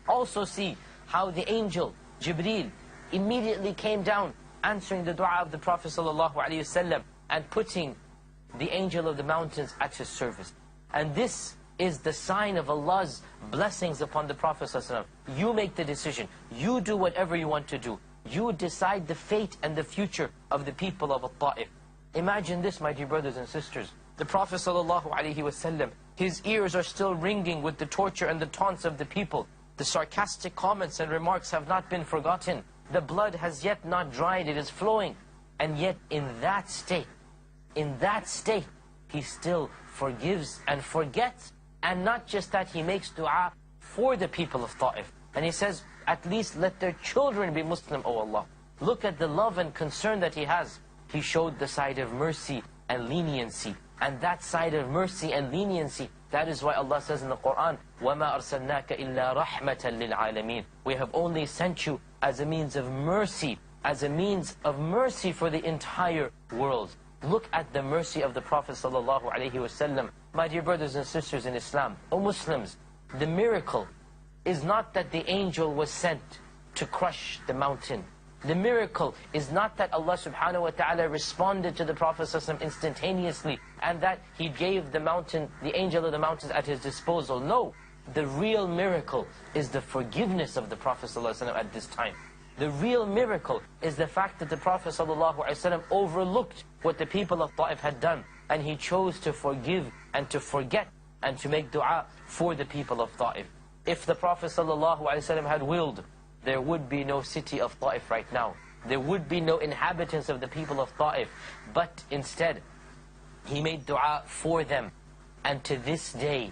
Also see how the angel, Jibreel, immediately came down, answering the dua of the Prophet ﷺ and putting the angel of the mountains at his service. And this is the sign of Allah's blessings upon the Prophet ﷺ. You make the decision. You do whatever you want to do. You decide the fate and the future of the people of Ta'if. Imagine this, my dear brothers and sisters. The Prophet ﷺ, his ears are still ringing with the torture and the taunts of the people. The sarcastic comments and remarks have not been forgotten. The blood has yet not dried, it is flowing. And yet in that state, he still forgives and forgets. And not just that, he makes dua for the people of Ta'if. And he says, at least let their children be Muslim, O Allah. Look at the love and concern that he has. He showed the side of mercy and leniency. And that side of mercy and leniency, that is why Allah says in the Quran, وَمَا أَرْسَلْنَاكَ إِلَّا رَحْمَةً لِلْعَالَمِينَ. We have only sent you as a means of mercy, for the entire world. Look at the mercy of the Prophet ﷺ. My dear brothers and sisters in Islam, O Muslims, the miracle is not that the angel was sent to crush the mountain. The miracle is not that Allah subhanahu wa ta'ala responded to the Prophet ﷺ instantaneously and that he gave the mountain, the angel of the mountains at his disposal. No, the real miracle is the forgiveness of the Prophet ﷺ at this time. The real miracle is the fact that the Prophet ﷺ overlooked what the people of Ta'if had done, and he chose to forgive and to forget and to make dua for the people of Ta'if. If the Prophet ﷺ had willed, there would be no city of Ta'if right now. There would be no inhabitants of the people of Ta'if. But instead, he made dua for them. And to this day,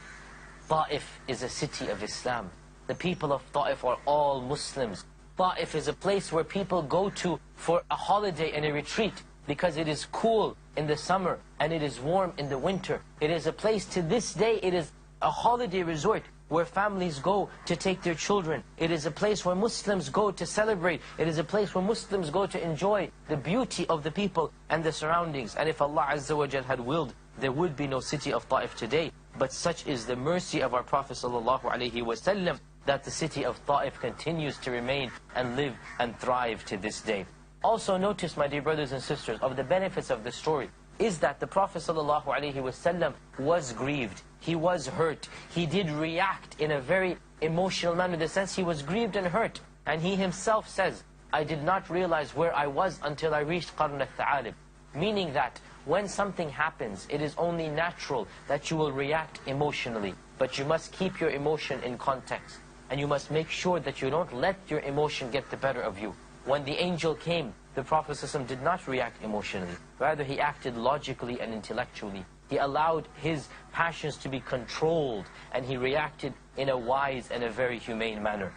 Ta'if is a city of Islam. The people of Ta'if are all Muslims. Ta'if is a place where people go to for a holiday and a retreat because it is cool in the summer and it is warm in the winter. It is a place, to this day, it is a holiday resort where families go to take their children. It is a place where Muslims go to celebrate. It is a place where Muslims go to enjoy the beauty of the people and the surroundings. And if Allah Azza wa Jal had willed, there would be no city of Ta'if today. But such is the mercy of our Prophet ﷺ, that the city of Ta'if continues to remain and live and thrive to this day. Also notice, my dear brothers and sisters, of the benefits of this story, is that the Prophet ﷺ was grieved. He was hurt. He did react in a very emotional manner, in the sense he was grieved and hurt. And he himself says, I did not realize where I was until I reached Qarn al-Tha'alib. Meaning that when something happens, it is only natural that you will react emotionally. But you must keep your emotion in context. And you must make sure that you don't let your emotion get the better of you. When the angel came, the Prophet ﷺ did not react emotionally. Rather, he acted logically and intellectually. He allowed his passions to be controlled, and he reacted in a wise and a very humane manner.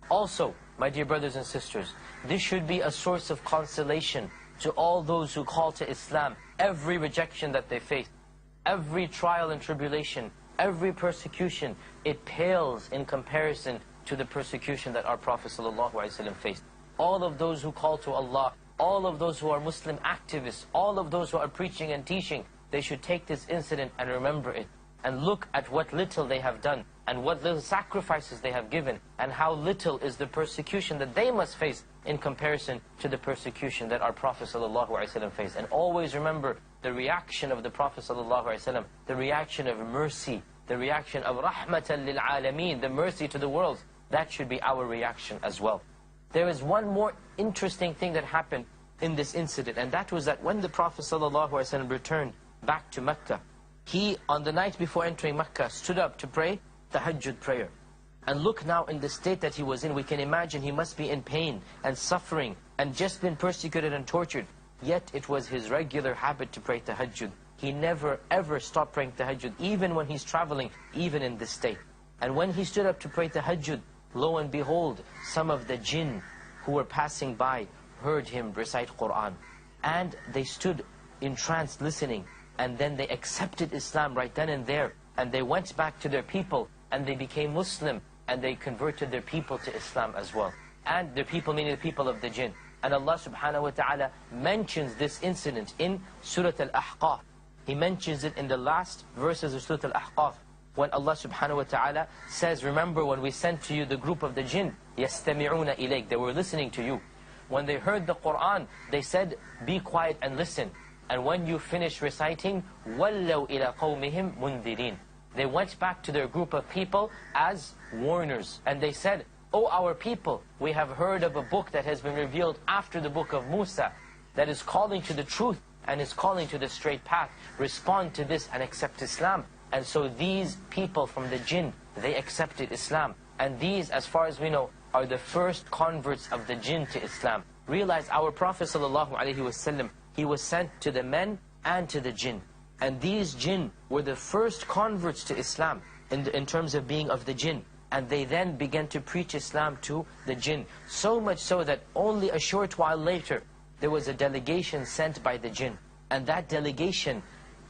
Also, my dear brothers and sisters, this should be a source of consolation to all those who call to Islam. Every rejection that they face, every trial and tribulation, every persecution, it pales in comparison to the persecution that our Prophet ﷺ faced. All of those who call to Allah all of those who are Muslim activists, all of those who are preaching and teaching, they should take this incident and remember it. And look at what little they have done, and what little sacrifices they have given, and how little is the persecution that they must face in comparison to the persecution that our Prophet ﷺ faced. And always remember the reaction of the Prophet ﷺ, the reaction of mercy, the reaction of rahmatan lil alameen, the mercy to the world. That should be our reaction as well. There is one more interesting thing that happened in this incident, and that was that when the Prophet ﷺ returned back to Mecca, he, on the night before entering Mecca, stood up to pray tahajjud prayer. And look now in the state that he was in, we can imagine he must be in pain and suffering and just been persecuted and tortured. Yet it was his regular habit to pray tahajjud. He never ever stopped praying tahajjud, even when he's traveling, even in this state. And when he stood up to pray tahajjud, lo and behold, some of the jinn who were passing by heard him recite Qur'an. And they stood entranced listening. And then they accepted Islam right then and there. And they went back to their people, and they became Muslim, and they converted their people to Islam as well. And their people, meaning the people of the jinn. And Allah subhanahu wa ta'ala mentions this incident in Surah Al-Ahqaf. He mentions it in the last verses of Surah Al-Ahqaf, when Allah subhanahu wa ta'ala says, remember when we sent to you the group of the jinn, يَسْتَمِعُونَ إِلَيْكَ, they were listening to you. When they heard the Qur'an, they said, be quiet and listen. And when you finish reciting, وَلَّوْا إِلَى قَوْمِهِمْ مُنذِرِينَ, they went back to their group of people as warners. And they said, O our people, we have heard of a book that has been revealed after the book of Musa, that is calling to the truth and is calling to the straight path. Respond to this and accept Islam. And so these people from the jinn, they accepted Islam. And these, as far as we know, are the first converts of the jinn to Islam. Realize our Prophet ﷺ, he was sent to the men and to the jinn. And these jinn were the first converts to Islam in terms of being of the jinn. And they then began to preach Islam to the jinn. So much so that only a short while later, there was a delegation sent by the jinn. And that delegation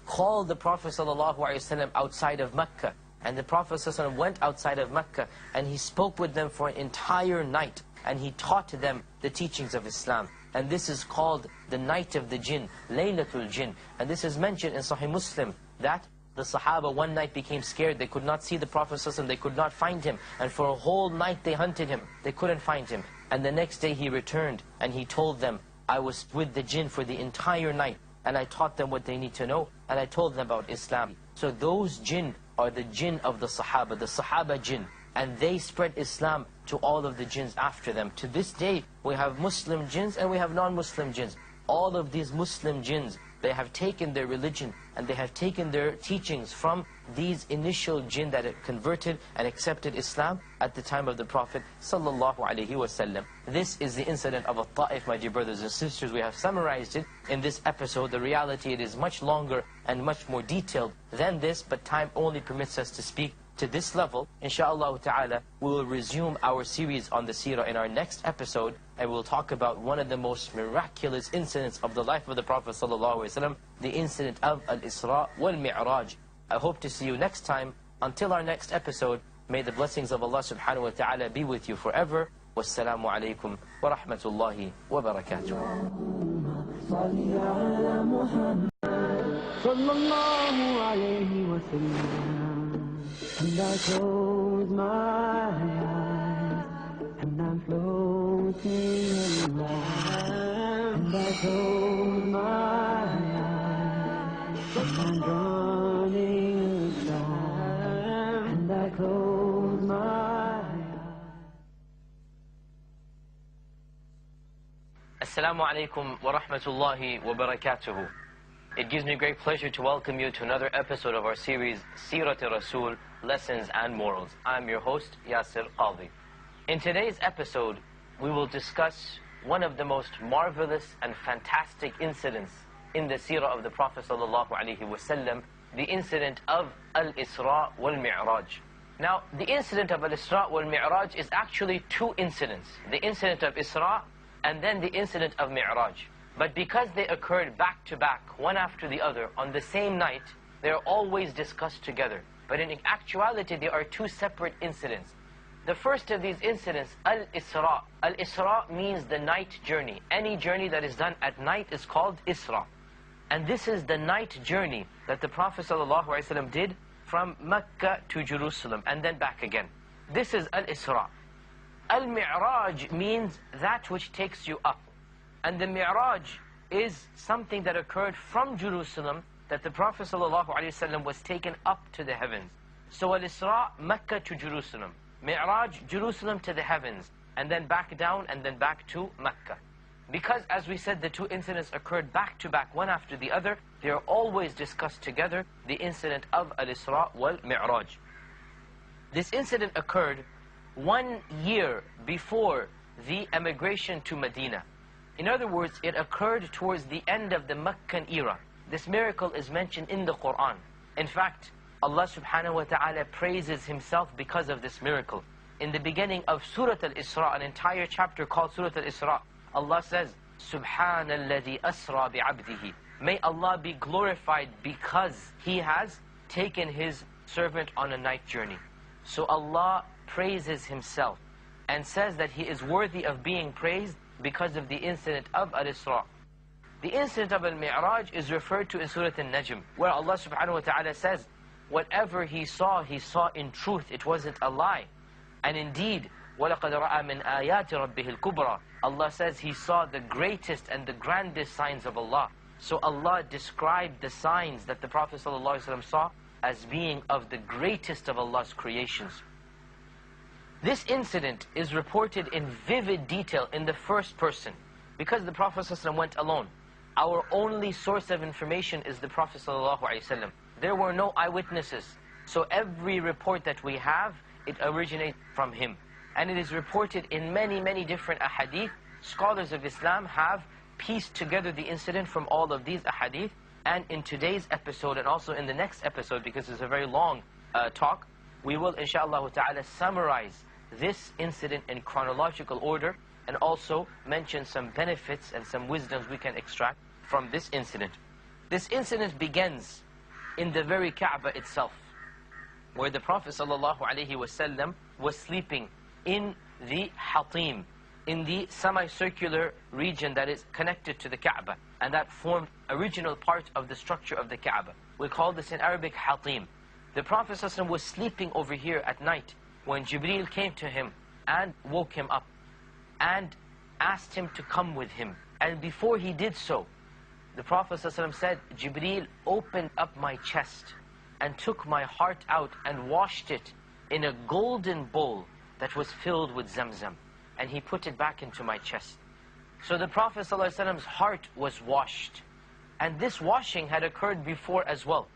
called the Prophet ﷺ outside of Mecca. And the Prophet ﷺ went outside of Mecca, and he spoke with them for an entire night. And he taught them the teachings of Islam. And this is called the night of the jinn, Laylatul Jinn. And this is mentioned in Sahih Muslim, that the Sahaba one night became scared. They could not see the Prophet ﷺ, they could not find him. And for a whole night they hunted him, they couldn't find him. And the next day he returned, and he told them, I was with the jinn for the entire night, and I taught them what they need to know, and I told them about Islam. So those jinn are the jinn of the Sahaba jinn. And they spread Islam to all of the jinns after them. To this day, we have Muslim jinns and we have non-Muslim jinns. All of these Muslim jinns, they have taken their religion and they have taken their teachings from these initial jinn that had converted and accepted Islam at the time of the Prophet ﷺ. This is the incident of At-Ta'if, my dear brothers and sisters. We have summarized it in this episode. The reality, it is much longer and much more detailed than this, but time only permits us to speak to this level. Insha'Allah ta'ala, we will resume our series on the seerah in our next episode, and we'll talk about one of the most miraculous incidents of the life of the Prophet ﷺ, the incident of Al-Isra wal-Mi'raj. I hope to see you next time. Until our next episode, may the blessings of Allah subhanahu wa ta'ala be with you forever. Wassalamu alaikum wa rahmatullahi wa barakatuh. And I close my eyes, and I'm floating along. And I close my eyes, and I'm running along. And I close my eyes. Assalamu alaikum wa rahmatullahi wa barakatuhu. It gives me great pleasure to welcome you to another episode of our series, Seerat Rasul, Lessons and Morals. I'm your host, Yasir Qadhi. In today's episode, we will discuss one of the most marvelous and fantastic incidents in the seerah of the Prophet ﷺ, the incident of Al-Isra wal-Mi'raj. Now, the incident of Al-Isra wal-Mi'raj is actually two incidents. The incident of Isra and then the incident of Mi'raj. But because they occurred back to back, one after the other, on the same night, they're always discussed together. But in actuality, they are two separate incidents. The first of these incidents, Al-Isra. Al-Isra means the night journey. Any journey that is done at night is called Isra. And this is the night journey that the Prophet ﷺ did from Mecca to Jerusalem and then back again. This is Al-Isra. Al-Mi'raj means that which takes you up. And the Mi'raj is something that occurred from Jerusalem, that the Prophet ﷺ was taken up to the heavens. So Al-Isra, Mecca to Jerusalem. Mi'raj, Jerusalem to the heavens. And then back down and then back to Mecca. Because, as we said, the two incidents occurred back to back, one after the other, they are always discussed together, the incident of Al-Isra wal-Mi'raj. This incident occurred 1 year before the emigration to Medina. In other words, it occurred towards the end of the Meccan era. This miracle is mentioned in the Quran. In fact, Allah subhanahu wa ta'ala praises Himself because of this miracle. In the beginning of Surah Al-Isra, an entire chapter called Surah Al-Isra, Allah says, Subhana alladhi asra bi'abdihi. May Allah be glorified because He has taken His servant on a night journey. So Allah praises Himself and says that He is worthy of being praised because of the incident of Al-Isra. The incident of Al-Mi'raj is referred to in Surah Al-Najm, where Allah subhanahu wa ta'ala says, whatever He saw in truth, it wasn't a lie. And indeed, وَلَقَدْ رَأَى مِنْ آيَاتِ رَبِّهِ الْكُبْرَى. Allah says He saw the greatest and the grandest signs of Allah. So Allah described the signs that the Prophet ﷺ saw as being of the greatest of Allah's creations. This incident is reported in vivid detail in the first person, because the Prophet ﷺ went alone. Our only source of information is the Prophet ﷺ. There were no eyewitnesses. So every report that we have, it originates from him. And it is reported in many, many different ahadith. Scholars of Islam have pieced together the incident from all of these ahadith. And in today's episode, and also in the next episode, because it's a very long talk, we will, inshaAllah ta'ala, summarize this incident in chronological order, and also mention some benefits and some wisdoms we can extract from this incident. This incident begins in the very Kaaba itself, where the Prophet ﷺ was sleeping in the Hatim, in the semicircular region that is connected to the Kaaba, and that formed original part of the structure of the Kaaba. We call this in Arabic Hatim. The Prophet ﷺ was sleeping over here at night when Jibreel came to him and woke him up and asked him to come with him. And before he did so, the Prophet ﷺ said, Jibreel opened up my chest and took my heart out and washed it in a golden bowl that was filled with Zamzam. And he put it back into my chest. So the Prophet ﷺ's heart was washed. And this washing had occurred before as well.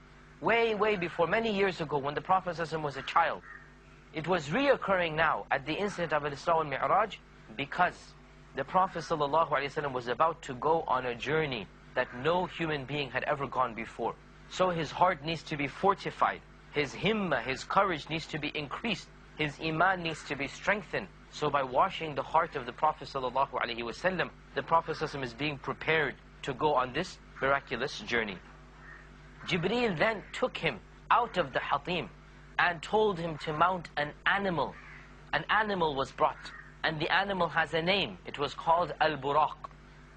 Way, way before, many years ago, when the Prophet ﷺ was a child. It was reoccurring now at the incident of Al-Isra and Mi'raj, because the Prophet ﷺ was about to go on a journey that no human being had ever gone before. So his heart needs to be fortified. His himmah, his courage needs to be increased. His iman needs to be strengthened. So by washing the heart of the Prophet ﷺ, the Prophet ﷺ is being prepared to go on this miraculous journey. Jibreel then took him out of the Hatim and told him to mount an animal. An animal was brought, and the animal has a name. It was called Al-Buraq.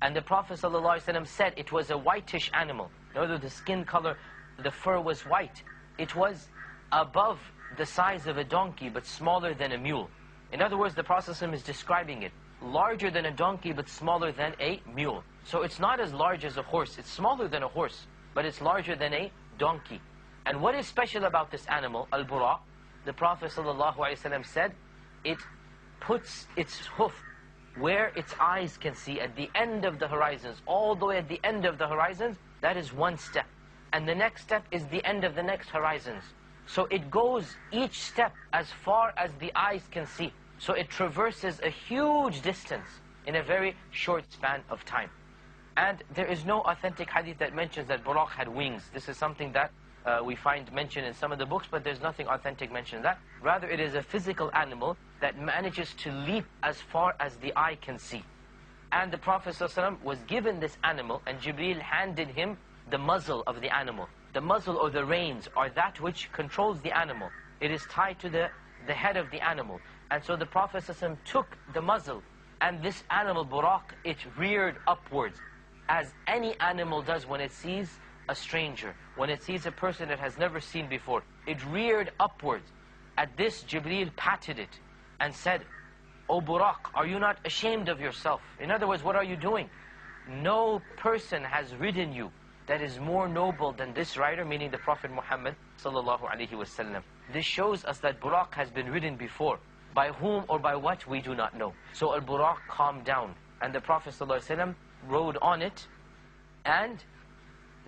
And the Prophet ﷺ said it was a whitish animal. In other words, the skin color, the fur was white. It was above the size of a donkey, but smaller than a mule. In other words, the Prophet ﷺ is describing it. Larger than a donkey, but smaller than a mule. So it's not as large as a horse. It's smaller than a horse, but it's larger than a donkey. And what is special about this animal, Al-Buraq? The Prophet ﷺ said, it puts its hoof where its eyes can see, at the end of the horizons, all the way at the end of the horizons. That is one step. And the next step is the end of the next horizons. So it goes each step as far as the eyes can see. So it traverses a huge distance in a very short span of time. And there is no authentic hadith that mentions that Buraq had wings. This is something that we find mentioned in some of the books, but there's nothing authentic mentioned that. Rather, it is a physical animal that manages to leap as far as the eye can see. And the Prophet ﷺ was given this animal, and Jibreel handed him the muzzle of the animal. The muzzle or the reins are that which controls the animal. It is tied to the head of the animal. And so the Prophet ﷺ took the muzzle, and this animal, Buraq, it reared upwards, as any animal does when it sees a stranger, when it sees a person it has never seen before. It reared upwards. At this, Jibreel patted it and said, "O Buraq, are you not ashamed of yourself?" In other words, what are you doing? No person has ridden you that is more noble than this rider, meaning the Prophet Muhammad sallallahu alaihi wasallam. This shows us that Buraq has been ridden before. By whom or by what, we do not know. So Al-Buraq calmed down, and the Prophet sallallahu alaihi wasallam rode on it, and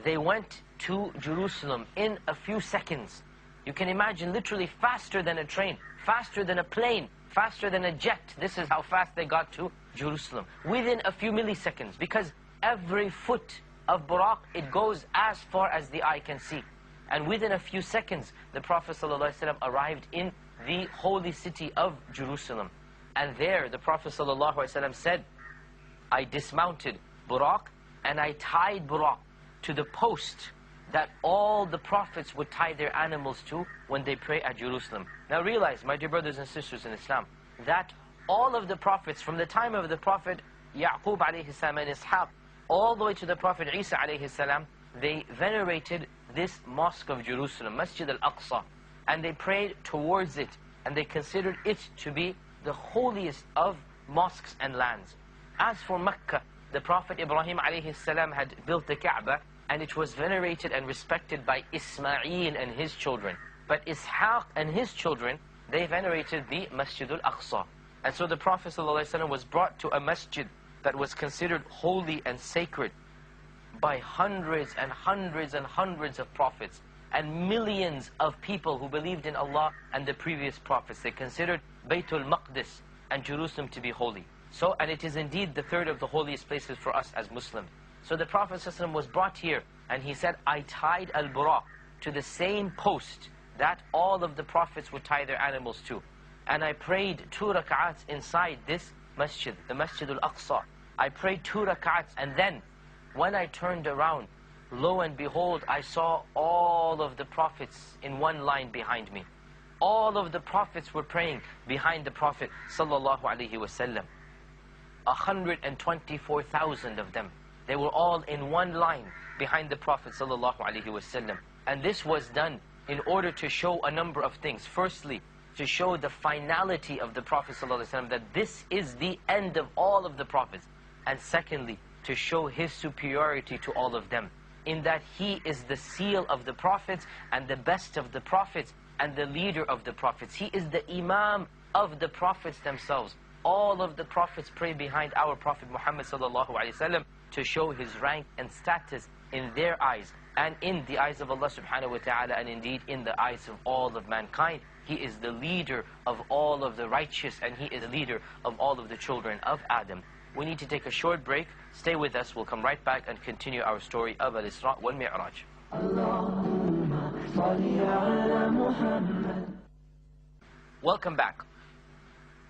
they went to Jerusalem in a few seconds. You can imagine, literally faster than a train, faster than a plane, faster than a jet. This is how fast they got to Jerusalem, within a few milliseconds, because every foot of Buraq, it goes as far as the eye can see. And within a few seconds, the Prophet ﷺ arrived in the holy city of Jerusalem. And there, the Prophet ﷺ said, "I dismounted Buraq, and I tied Buraq to the post that all the prophets would tie their animals to when they pray at Jerusalem." Now realize, my dear brothers and sisters in Islam, that all of the prophets, from the time of the Prophet Yaqub alayhi salam and Ishaq, all the way to the Prophet Isa alayhi salam, they venerated this mosque of Jerusalem, Masjid al-Aqsa, and they prayed towards it, and they considered it to be the holiest of mosques and lands. As for Mecca, the Prophet Ibrahim alayhi salam had built the Kaaba, and it was venerated and respected by Ismail and his children. But Ishaq and his children, they venerated the Masjid al-Aqsa. And so the Prophet ﷺ was brought to a masjid that was considered holy and sacred by hundreds and hundreds and hundreds of prophets, and millions of people who believed in Allah and the previous prophets. They considered Baytul Maqdis and Jerusalem to be holy. So, and it is indeed the third of the holiest places for us as Muslims. So the Prophet ﷺ was brought here, and he said, "I tied Al-Buraq to the same post that all of the prophets would tie their animals to. And I prayed 2 rak'ats inside this masjid, the Masjid al-Aqsa. I prayed 2 rak'ats, and then when I turned around, lo and behold, I saw all of the prophets in one line behind me. All of the prophets were praying behind the Prophet sallallahu alaihi wasallam. 124,000 of them. They were all in one line behind the Prophet sallallahu alaihi wasallam. And this was done in order to show a number of things. Firstly, to show the finality of the Prophet sallallahu alaihi wasallam, that this is the end of all of the prophets. And secondly, to show his superiority to all of them, in that he is the seal of the prophets and the best of the prophets and the leader of the prophets. He is the imam of the prophets themselves. All of the prophets pray behind our Prophet Muhammad sallallahu alaihi wasallam to show his rank and status in their eyes and in the eyes of Allah subhanahu wa ta'ala, and indeed in the eyes of all of mankind. He is the leader of all of the righteous, and he is the leader of all of the children of Adam. We need to take a short break. Stay with us. We'll come right back and continue our story of Al-Isra wal Mi'raj. Welcome back.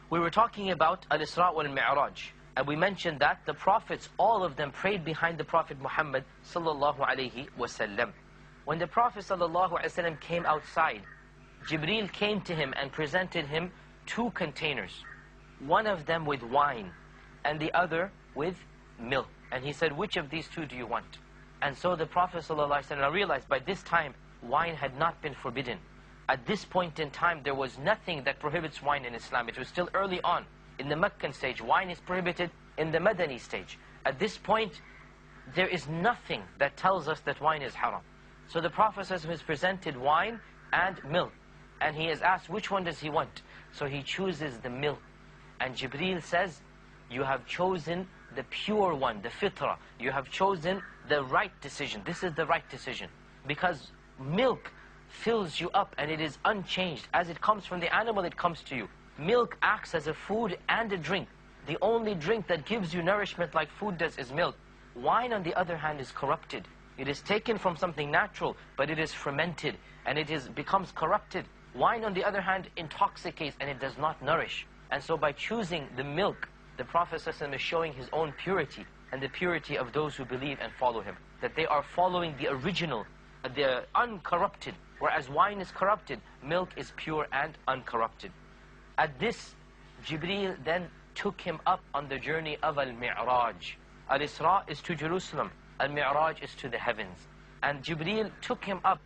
We were talking about Al-Isra wal Mi'raj, and we mentioned that the prophets, all of them prayed behind the Prophet Muhammad sallallahu alaihi wasallam. When the Prophet sallallahu alaihi wasallam came outside, Jibreel came to him and presented him 2 containers, one of them with wine and the other with milk. And he said, "Which of these 2 do you want?" And so the Prophet ﷺ realized by this time wine had not been forbidden. At this point in time, there was nothing that prohibits wine in Islam. It was still early on. In the Meccan stage, wine is prohibited. In the Madani stage, at this point, there is nothing that tells us that wine is haram. So the Prophet ﷺ has presented wine and milk, and he is asked, which one does he want? So he chooses the milk. And Jibreel says, "You have chosen the pure one, the fitrah. You have chosen the right decision. This is the right decision." Because milk fills you up and it is unchanged. As it comes from the animal, it comes to you. Milk acts as a food and a drink. The only drink that gives you nourishment like food does is milk. Wine, on the other hand, is corrupted. It is taken from something natural, but it is fermented and it becomes corrupted. Wine, on the other hand, intoxicates and it does not nourish. And so by choosing the milk, the Prophet ﷺ is showing his own purity and the purity of those who believe and follow him. That they are following the original, the uncorrupted. Whereas wine is corrupted, milk is pure and uncorrupted. At this, Jibreel then took him up on the journey of Al-Mi'raj. Al-Isra is to Jerusalem, Al-Mi'raj is to the heavens. And Jibreel took him up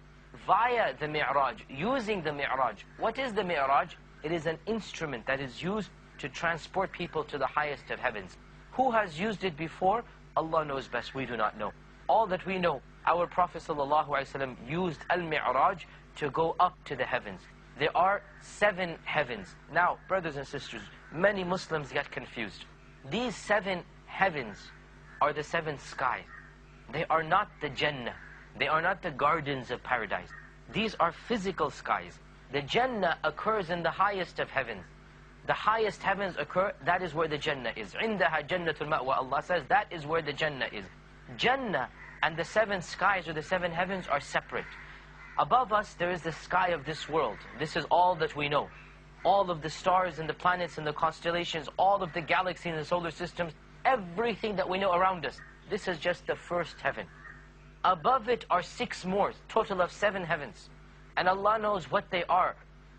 via the Mi'raj, using the Mi'raj. What is the Mi'raj? It is an instrument that is used to transport people to the highest of heavens. Who has used it before? Allah knows best, we do not know. All that we know, our Prophet ﷺ used Al-Mi'raj to go up to the heavens. There are 7 heavens. Now, brothers and sisters, many Muslims get confused. These 7 heavens are the 7 skies. They are not the Jannah. They are not the gardens of paradise. These are physical skies. The Jannah occurs in the highest of heavens. The highest heavens occur, that is where the Jannah is. عِنْدَهَا جَنَّةُ الْمَأْوَى, Allah says, that is where the Jannah is. Jannah and the 7 skies or the 7 heavens are separate. Above us, there is the sky of this world. This is all that we know. All of the stars and the planets and the constellations, all of the galaxies and solar systems, everything that we know around us. This is just the first heaven. Above it are 6 more, total of 7 heavens. And Allah knows what they are.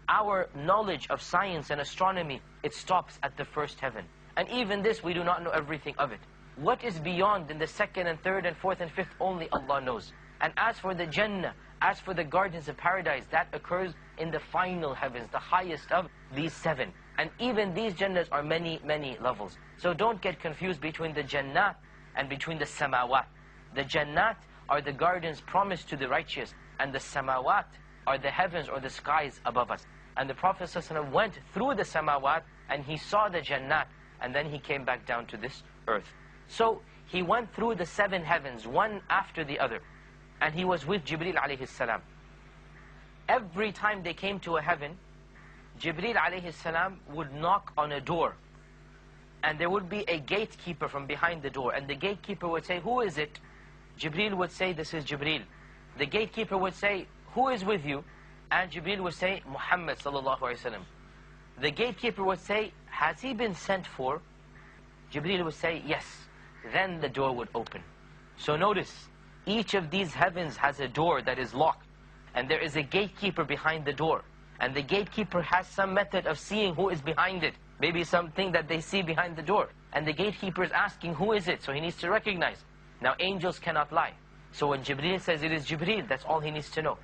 Our knowledge of science and astronomy, it stops at the first heaven. And even this, we do not know everything of it. What is beyond in the 2nd and 3rd and 4th and 5th, only Allah knows. And as for the Jannah, as for the gardens of paradise, that occurs in the final heavens, the highest of these 7. And even these Jannahs are many, many levels. So don't get confused between the Jannat and between the Samawat. The Jannat are the gardens promised to the righteous, and the Samawat are the heavens or the skies above us. And the Prophet ﷺ went through the Samawat and he saw the Jannat, and then he came back down to this earth. So he went through the 7 heavens, one after the other. And he was with Jibreel alayhi salam. Every time they came to a heaven, Jibreel alayhi salam would knock on a door. And there would be a gatekeeper from behind the door. And the gatekeeper would say, who is it? Jibreel would say, this is Jibreel. The gatekeeper would say, who is with you? And Jibreel would say, Muhammad sallallahu alayhi wa sallam. The gatekeeper would say, has he been sent for? Jibreel would say, yes. Then the door would open. So notice, each of these heavens has a door that is locked. And there is a gatekeeper behind the door. And the gatekeeper has some method of seeing who is behind it. Maybe something that they see behind the door. And the gatekeeper is asking, who is it? So he needs to recognize. Now angels cannot lie. So when Jibreel says it is Jibreel, that's all he needs to know.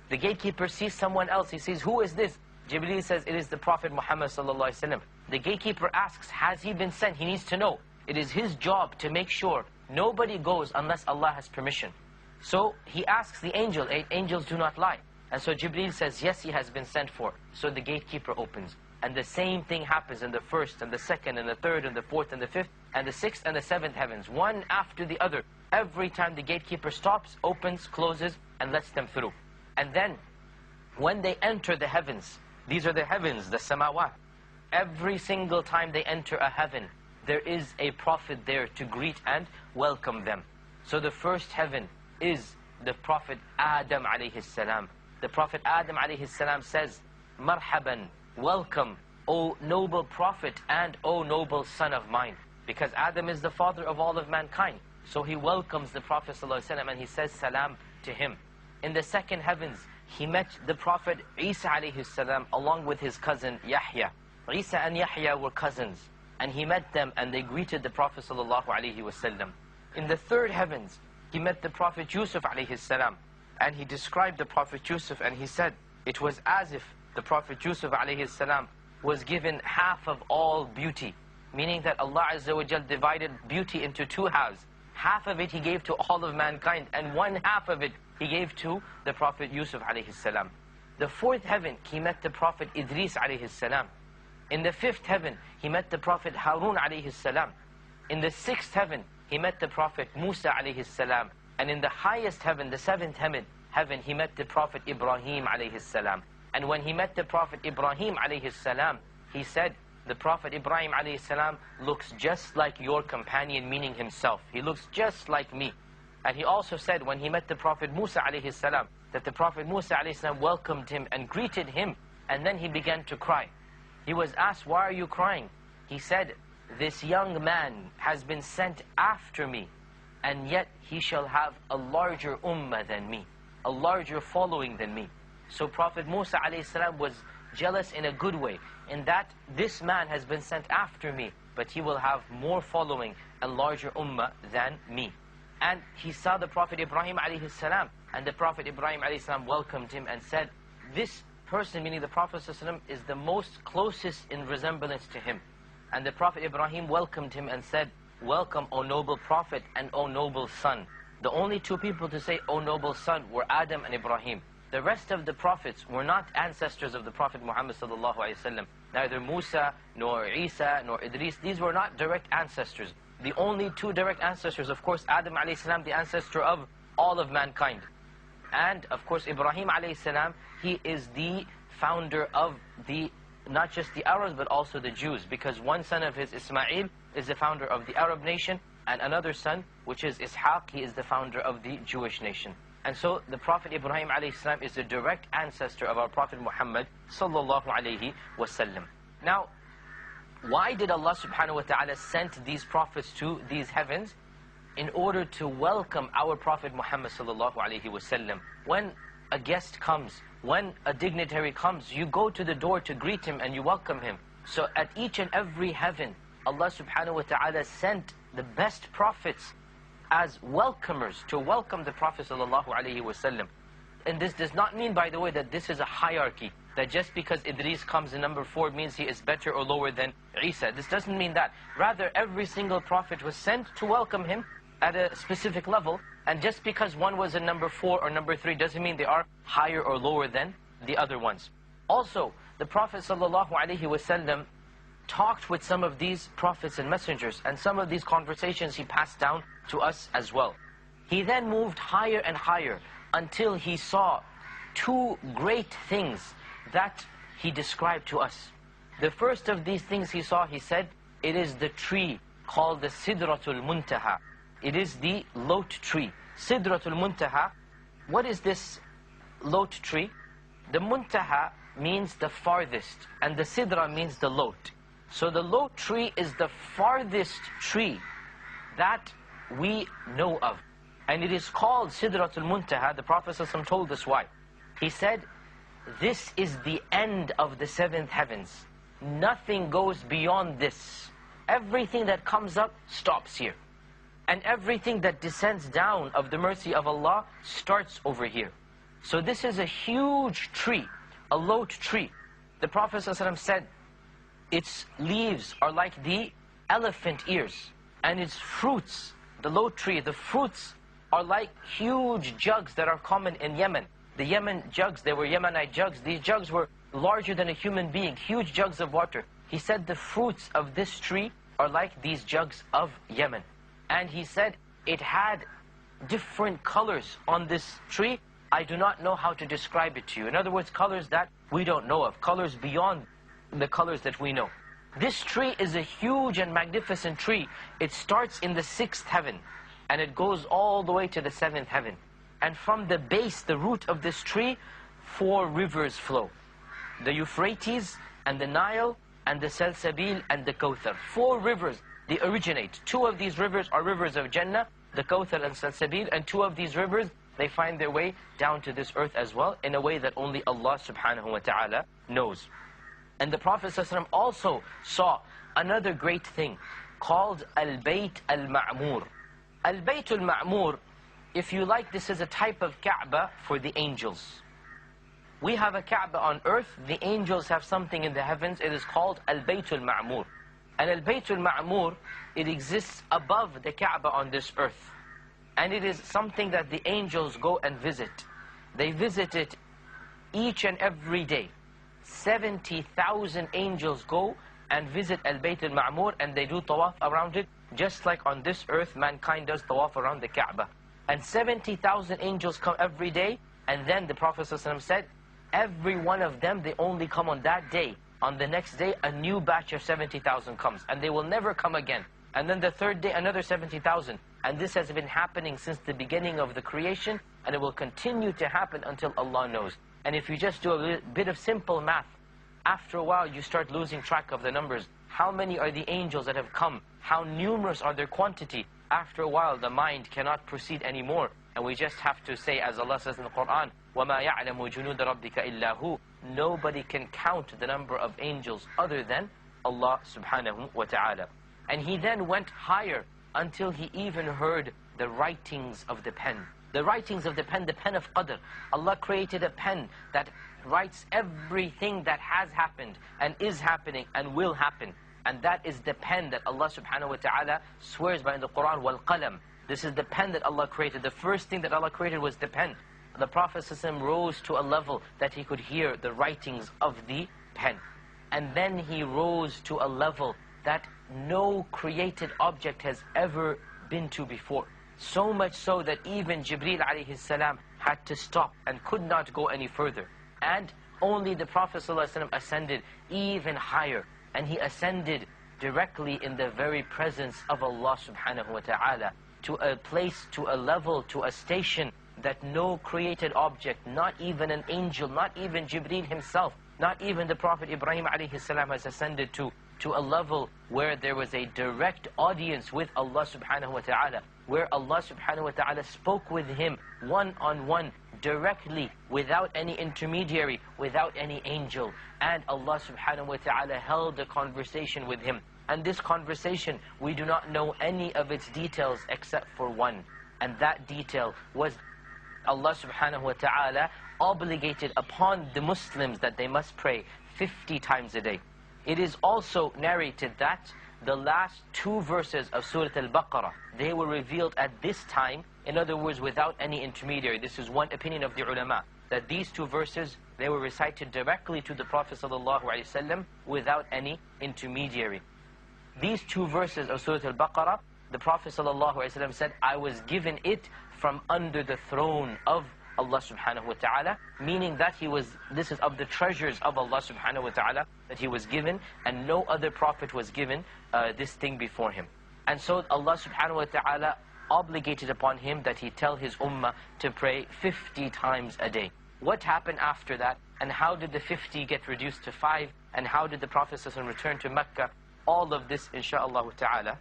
The gatekeeper sees someone else. He says, who is this? Jibreel says, it is the Prophet Muhammad sallallahu alaihi wasallam. The gatekeeper asks, has he been sent? He needs to know. It is his job to make sure nobody goes unless Allah has permission. So he asks the angel, angels do not lie. And so Jibreel says, yes, he has been sent for. So the gatekeeper opens. And the same thing happens in the 1st and the 2nd and the 3rd and the 4th and the 5th and the 6th and the 7th heavens, one after the other. Every time the gatekeeper stops, opens, closes, and lets them through. And then, when they enter the heavens, these are the heavens, the Samawat. Every single time they enter a heaven, there is a prophet there to greet and welcome them. So the first heaven is the Prophet Adam alayhi salam. The Prophet Adam alayhi salam says, Marhaban, welcome, O noble Prophet and O noble son of mine. Because Adam is the father of all of mankind. So he welcomes the Prophet ﷺ and he says salam to him. In the 2nd heavens, he met the Prophet Isa alayhi salam along with his cousin Yahya. Isa and Yahya were cousins. And he met them and they greeted the Prophet ﷺ. In the 3rd heavens, he met the Prophet Yusuf alayhi salam. And he described the Prophet Yusuf and he said, it was as if the Prophet Yusuf alayhi salam was given half of all beauty. Meaning that Allah Azza wa Jal divided beauty into 2 halves. Half of it he gave to all of mankind, and 1/2 of it he gave to the Prophet Yusuf alayhi salam. The 4th heaven, he met the Prophet Idris alayhi salam. In the 5th heaven, he met the Prophet Harun alayhi salam. In the 6th heaven, he met the Prophet Musa alayhi salam. And in the highest heaven, the 7th heaven, he met the Prophet Ibrahim alayhi salam. And when he met the Prophet Ibrahim alayhi salam, he said, the Prophet Ibrahim alayhi salam looks just like your companion, meaning himself. He looks just like me. And he also said when he met the Prophet Musa alayhi salam, that the Prophet Musa alayhi salam welcomed him and greeted him, and then he began to cry. He was asked, why are you crying? He said, this young man has been sent after me, and yet he shall have a larger ummah than me, a larger following than me. So Prophet Musa alayhi salam was jealous in a good way, in that this man has been sent after me, but he will have more following and larger ummah than me. And he saw the Prophet Ibrahim alayhi salam, and the Prophet Ibrahim alayhi salam welcomed him and said, this person, meaning the Prophet ﷺ, is the most closest in resemblance to him. And the Prophet Ibrahim welcomed him and said, welcome, O noble Prophet and O noble son. The only two people to say, O noble son, were Adam and Ibrahim. The rest of the prophets were not ancestors of the Prophet Muhammad ﷺ. Neither Musa, nor Isa, nor Idris, these were not direct ancestors. The only two direct ancestors, of course, Adam alayhi salam, the ancestor of all of mankind. And of course, Ibrahim alayhi salam, he is the founder of not just the Arabs, but also the Jews. Because one son of his, Ismail, is the founder of the Arab nation, and another son, which is Ishaq, he is the founder of the Jewish nation. And so the Prophet Ibrahim alayhi salam is the direct ancestor of our Prophet Muhammad sallallahu alayhi wasallam. Now, why did Allah subhanahu wa ta'ala send these prophets to these heavens? In order to welcome our Prophet Muhammad sallallahu alayhi wasallam. When a guest comes, when a dignitary comes, you go to the door to greet him and you welcome him. So at each and every heaven, Allah subhanahu wa ta'ala sent the best prophets as welcomers to welcome the Prophet sallallahu alayhi wasallam. And this does not mean, by the way, that this is a hierarchy, that just because Idris comes in number 4 means he is better or lower than Isa. This doesn't mean that. Rather, every single prophet was sent to welcome him at a specific level, and just because one was in number 4 or number 3 doesn't mean they are higher or lower than the other ones. Also, the Prophet sallallahu alaihi wasallam talked with some of these prophets and messengers, and some of these conversations he passed down to us as well. He then moved higher and higher until he saw 2 great things that he described to us. The first of these things he saw, he said, it is the tree called the Sidratul Muntaha. It is the lot tree. Sidratul Muntaha. What is this lot tree? The Muntaha means the farthest, and the Sidra means the lot. So the lot tree is the farthest tree that we know of. And it is called Sidratul Muntaha. The Prophet ﷺ told us why. He said, this is the end of the 7th heavens. Nothing goes beyond this. Everything that comes up stops here. And everything that descends down of the mercy of Allah starts over here. So this is a huge tree, a lot tree. The Prophet ﷺ said, its leaves are like the elephant ears, and its fruits, the lot tree, the fruits are like huge jugs that are common in Yemen. The Yemen jugs, they were Yemenite jugs. These jugs were larger than a human being, huge jugs of water. He said the fruits of this tree are like these jugs of Yemen. And he said it had different colors on this tree. I do not know how to describe it to you. In other words, colors that we don't know of, colors beyond the colors that we know. This tree is a huge and magnificent tree. It starts in the 6th heaven, and it goes all the way to the 7th heaven. And from the base, the root of this tree, 4 rivers flow. The Euphrates, and the Nile, and the Salsabil, and the Kawthar. 4 rivers, they originate. 2 of these rivers are rivers of Jannah, the Kawthar and Salsabil, and 2 of these rivers, they find their way down to this earth as well, in a way that only Allah subhanahu wa ta'ala knows. And the Prophet ﷺ also saw another great thing called Al-Bayt Al-Ma'mur. Al-Bayt Al-Ma'mur, if you like, this is a type of Kaaba for the angels. We have a Kaaba on earth, the angels have something in the heavens, it is called Al-Bayt Al-Ma'mur. And Al-Bayt Al-Ma'mur, it exists above the Kaaba on this earth. And it is something that the angels go and visit. They visit it each and every day. 70,000 angels go and visit Al-Bayt Al-Ma'mur, and they do tawaf around it, just like on this earth mankind does tawaf around the Kaaba. And 70,000 angels come every day, and then the Prophet ﷺ said, every one of them, they only come on that day. On the next day, a new batch of 70,000 comes, and they will never come again. And then the 3rd day, another 70,000. And this has been happening since the beginning of the creation, and it will continue to happen until Allah knows. And if you just do a bit of simple math, after a while you start losing track of the numbers. How many are the angels that have come? How numerous are their quantity? After a while the mind cannot proceed anymore. And we just have to say, as Allah says in the Quran, وَمَا يَعْلَمُ جُنُودَ رَبِّكَ إِلَّا هُ. nobody can count the number of angels other than Allah subhanahu wa ta'ala. And he then went higher until he even heard the writings of the pen. The writings of the pen of Qadr. Allah created a pen that writes everything that has happened and is happening and will happen. And that is the pen that Allah subhanahu wa ta'ala swears by in the Quran, wal qalam. This is the pen that Allah created. The first thing that Allah created was the pen. The Prophet ﷺ rose to a level that he could hear the writings of the pen. And then he rose to a level that no created object has ever been to before. So much so that even Jibreel alayhi salam had to stop and could not go any further. And only the Prophet ﷺ ascended even higher. And he ascended directly in the very presence of Allah subhanahu wa ta'ala, to a place, to a level, to a station that no created object, not even an angel, not even Jibreel himself, not even the Prophet Ibrahim alayhi salam has ascended to a level where there was a direct audience with Allah subhanahu wa ta'ala, where Allah subhanahu wa ta'ala spoke with him one-on-one, directly, without any intermediary, without any angel. And Allah subhanahu wa ta'ala held a conversation with him. And this conversation, we do not know any of its details except for one. And that detail was Allah subhanahu wa ta'ala obligated upon the Muslims that they must pray 50 times a day. It is also narrated that the last 2 verses of Surah Al-Baqarah, they were revealed at this time, in other words, without any intermediary. This is one opinion of the ulama, that these 2 verses, they were recited directly to the Prophet ﷺ without any intermediary. These 2 verses of Surah Al-Baqarah, the Prophet ﷺ said, I was given it from under the throne of Allah subhanahu wa ta'ala, meaning that this is of the treasures of Allah subhanahu wa ta'ala that he was given, and no other prophet was given this thing before him. And so Allah subhanahu wa ta'ala obligated upon him that he tell his ummah to pray 50 times a day. What happened after that, and how did the 50 get reduced to 5, and how did the Prophet return to Mecca? All of this, inshaAllah ta'ala,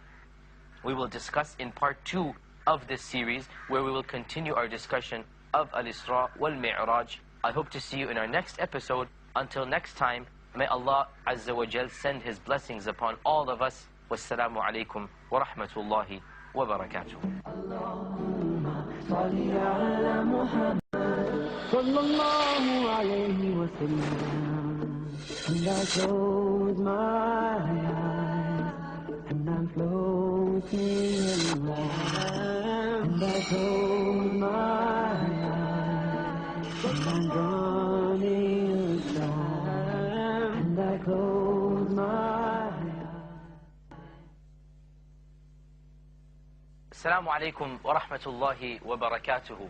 we will discuss in part 2 of this series, where we will continue our discussion of Al-Isra wal-Mi'raj. I hope to see you in our next episode. Until next time, may Allah Azza wa Jal send His blessings upon all of us. Wassalamu alaikum wa rahmatullahi wa barakatuh. Allahumma salli ala Muhammad sallallahu alayhi wa sallam. And I close my eyes, and I'm floating around. And I close my eyes, and I'm running around. And I close my eyes. Assalamu alaikum wa rahmatullahi wa barakatuhu.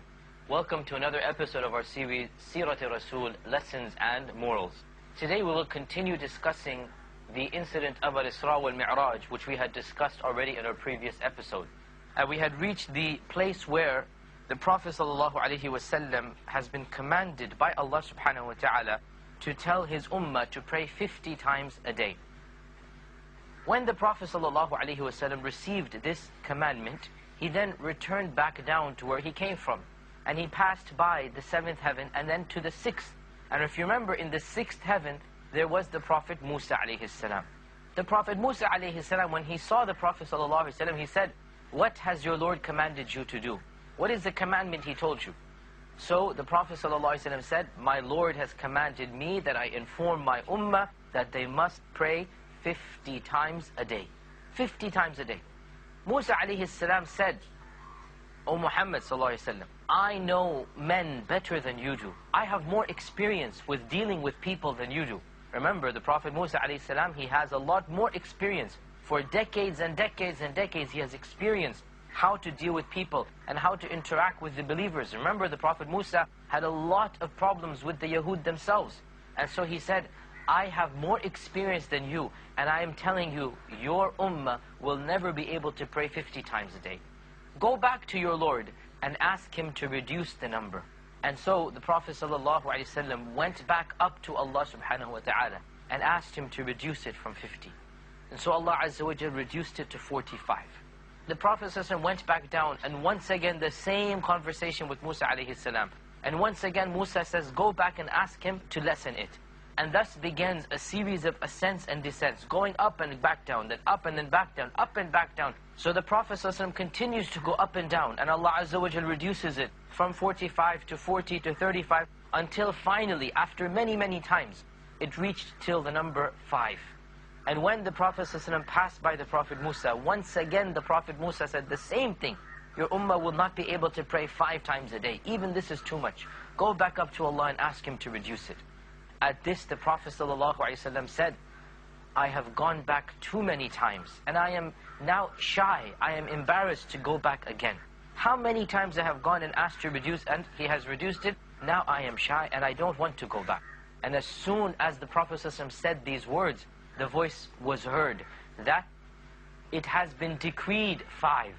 Welcome to another episode of our series, Sirat Rasul, Lessons and Morals. Today we will continue discussing the incident of Al-Isra wal-Mi'raj, which we had discussed already in our previous episode. We had reached the place where the Prophet ﷺ has been commanded by Allah subhanahu wa ta'ala to tell his ummah to pray 50 times a day. When the Prophet ﷺ received this commandment, he then returned back down to where he came from. And he passed by the 7th heaven and then to the 6th. And if you remember, in the 6th heaven, there was the Prophet Musa alayhi salam. The Prophet Musa alayhi salam, when he saw the Prophet ﷺ, he said, "What has your Lord commanded you to do? What is the commandment he told you?" So the Prophet ﷺ said, "My Lord has commanded me that I inform my ummah that they must pray 50 times a day." 50 times a day. Musa alayhi salam said, "O Muhammad ﷺ, I know men better than you do. I have more experience with dealing with people than you do." Remember, the Prophet Musa alayhi salam, he has a lot more experience. For decades and decades and decades, he has experienced how to deal with people and how to interact with the believers. Remember, the Prophet Musa had a lot of problems with the Yahud themselves. And so he said, "I have more experience than you, and I am telling you, your ummah will never be able to pray 50 times a day. Go back to your Lord and ask Him to reduce the number." And so the Prophet ﷺ went back up to Allah subhanahu wa ta'ala and asked Him to reduce it from 50. And so Allah Azza wa Jal reduced it to 45. The Prophet ﷺ went back down, and once again the same conversation with Musa alayhi salam. And once again Musa says, "Go back and ask him to lessen it." And thus begins a series of ascents and descents, going up and back down, then up and then back down, up and back down. So the Prophet ﷺ continues to go up and down, and Allah Azza wa Jal reduces it from 45 to 40 to 35, until finally, after many, many times, it reached till the number 5. And when the Prophet ﷺ passed by the Prophet Musa, once again the Prophet Musa said the same thing. Your ummah will not be able to pray 5 times a day. Even this is too much. Go back up to Allah and ask Him to reduce it. At this, the Prophet ﷺ said, I have gone back too many times, and I am now shy, I am embarrassed to go back again. How many times I have gone and asked to reduce, and He has reduced it, now I am shy, and I don't want to go back. And as soon as the Prophet ﷺ said these words, the voice was heard, that it has been decreed 5.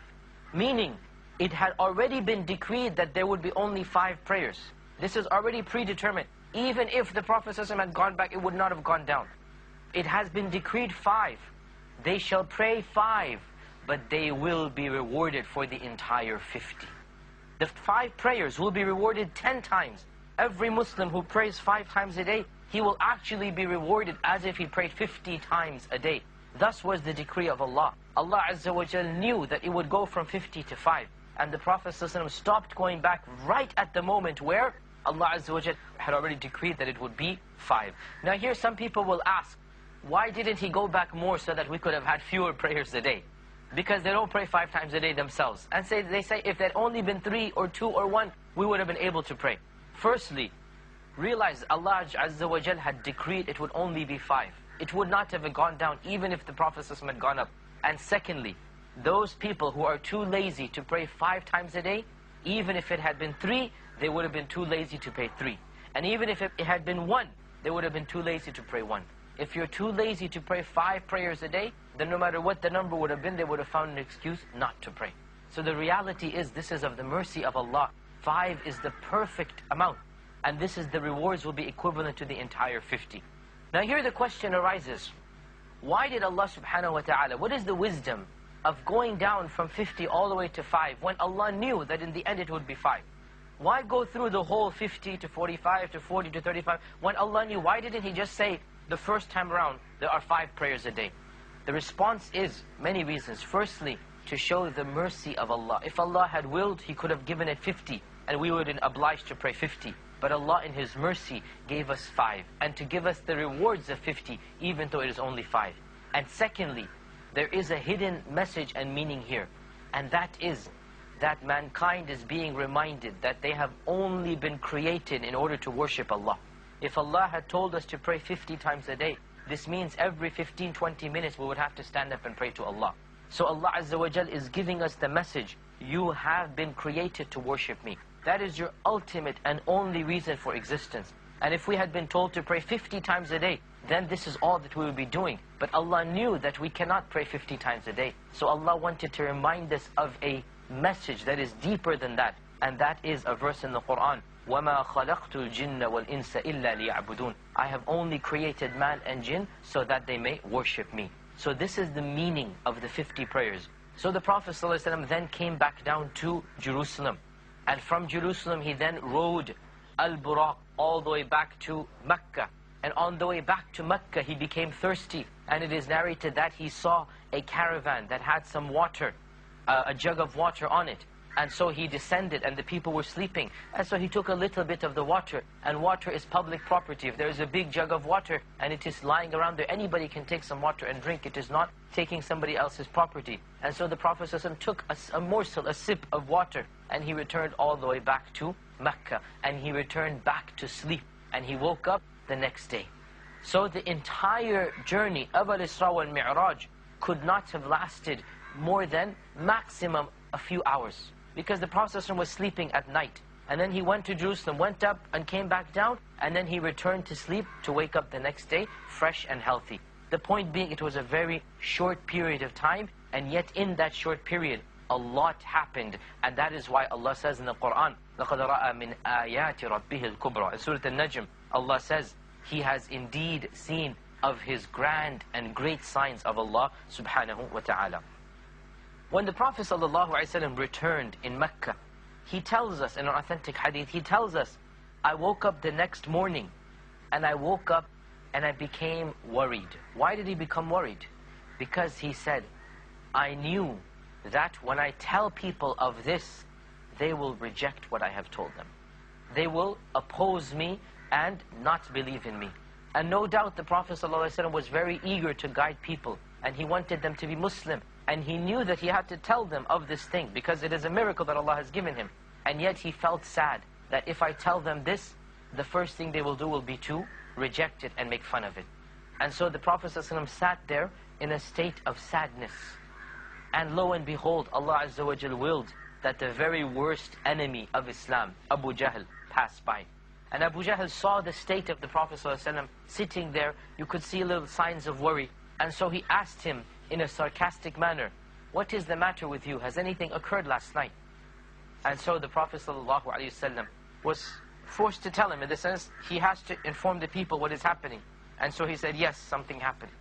Meaning, it had already been decreed that there would be only 5 prayers. This is already predetermined. Even if the Prophet ﷺ had gone back, it would not have gone down. It has been decreed 5. They shall pray 5, but they will be rewarded for the entire 50. The 5 prayers will be rewarded 10 times. Every Muslim who prays 5 times a day, he will actually be rewarded as if he prayed 50 times a day. Thus was the decree of Allah. Allah Azza wa Jal knew that it would go from 50 to 5. And the Prophet ﷺ stopped going back right at the moment where Allah Azza wa Jal had already decreed that it would be 5. Now here some people will ask, why didn't he go back more so that we could have had fewer prayers a day? Because they don't pray 5 times a day themselves. And they say if there had only been 3 or 2 or 1, we would have been able to pray. Firstly, realize Allah Azza wa Jal had decreed it would only be 5. It would not have gone down even if the Prophet ﷺ had gone up. And secondly, those people who are too lazy to pray 5 times a day, even if it had been 3, they would have been too lazy to pray 3. And even if it had been 1, they would have been too lazy to pray 1. If you're too lazy to pray 5 prayers a day, then no matter what the number would have been, they would have found an excuse not to pray. So the reality is, this is of the mercy of Allah. 5 is the perfect amount. And this is the rewards will be equivalent to the entire 50. Now here the question arises, why did Allah subhanahu wa ta'ala, what is the wisdom of going down from 50 all the way to 5 when Allah knew that in the end it would be 5? Why go through the whole 50 to 45 to 40 to 35 when Allah knew? Why didn't He just say the first time around there are 5 prayers a day? The response is many reasons. Firstly, to show the mercy of Allah. If Allah had willed, He could have given it 50 and we would have been obliged to pray 50. But Allah in His mercy gave us 5, and to give us the rewards of 50 even though it is only 5. And secondly, there is a hidden message and meaning here, and that is that mankind is being reminded that they have only been created in order to worship Allah. If Allah had told us to pray 50 times a day, this means every 15-20 minutes we would have to stand up and pray to Allah. So Allah Azza wa Jal is giving us the message, you have been created to worship me. That is your ultimate and only reason for existence. And if we had been told to pray 50 times a day, then this is all that we would be doing. But Allah knew that we cannot pray 50 times a day. So Allah wanted to remind us of a message that is deeper than that. And that is a verse in the Quran. وَمَا خَلَقْتُ الْجِنَّ وَالْإِنسَ إِلَّا لِيَعْبُدُونَ. I have only created man and jinn so that they may worship me. So this is the meaning of the 50 prayers. So the Prophet ﷺ then came back down to Jerusalem. And from Jerusalem he then rode Al-Buraq all the way back to Mecca. And on the way back to Mecca he became thirsty. And it is narrated that he saw a caravan that had some water, a jug of water on it. And so he descended and the people were sleeping. And so he took a little bit of the water. And water is public property. If there is a big jug of water and it is lying around there, anybody can take some water and drink. It is not taking somebody else's property. And so the Prophet ﷺ took a morsel, a sip of water. And he returned all the way back to Mecca. And he returned back to sleep. And he woke up the next day. So the entire journey of Al-Isra wal-Mi'raj could not have lasted more than maximum a few hours. Because the Prophet ﷺ was sleeping at night. And then he went to Jerusalem, went up and came back down. And then he returned to sleep to wake up the next day fresh and healthy. The point being, it was a very short period of time. And yet in that short period, a lot happened. And that is why Allah says in the Quran, لَقَدْ رَأَى مِنْ آيَاتِ رَبِّهِ الْكُبْرَى. In Surah Al-Najm, Allah says, He has indeed seen of His grand and great signs of Allah subhanahu wa ta'ala. When the Prophet ﷺ returned in Mecca, he tells us in an authentic hadith, he tells us, I woke up the next morning and I woke up and I became worried. Why did he become worried? Because he said, I knew that when I tell people of this, they will reject what I have told them. They will oppose me and not believe in me. And no doubt the Prophet ﷺ was very eager to guide people, and he wanted them to be Muslim. And he knew that he had to tell them of this thing, because it is a miracle that Allah has given him. And yet he felt sad that if I tell them this, the first thing they will do will be to reject it and make fun of it. And so the Prophet ﷺ sat there in a state of sadness. And lo and behold, Allah Azza wa Jal willed that the very worst enemy of Islam, Abu Jahl, passed by. And Abu Jahl saw the state of the Prophet ﷺ sitting there. You could see little signs of worry. And so he asked him in a sarcastic manner, what is the matter with you? Has anything occurred last night? And so the Prophet ﷺ was forced to tell him, in the sense, he has to inform the people what is happening. And so he said, yes, something happened.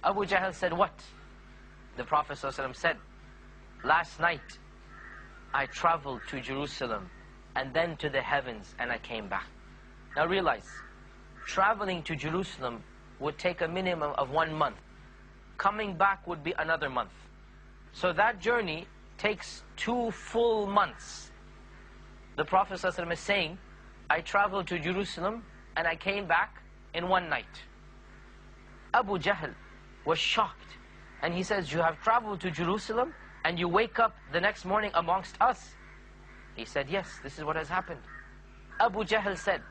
Abu Jahl said, what? The Prophet ﷺ said, last night I traveled to Jerusalem and then to the heavens and I came back. Now realize, traveling to Jerusalem would take a minimum of 1 month. Coming back would be another month. So that journey takes 2 full months. The Prophet ﷺ is saying, I traveled to Jerusalem and I came back in 1 night. Abu Jahl was shocked. And he says, you have traveled to Jerusalem and you wake up the next morning amongst us? He said, yes, this is what has happened. Abu Jahl said,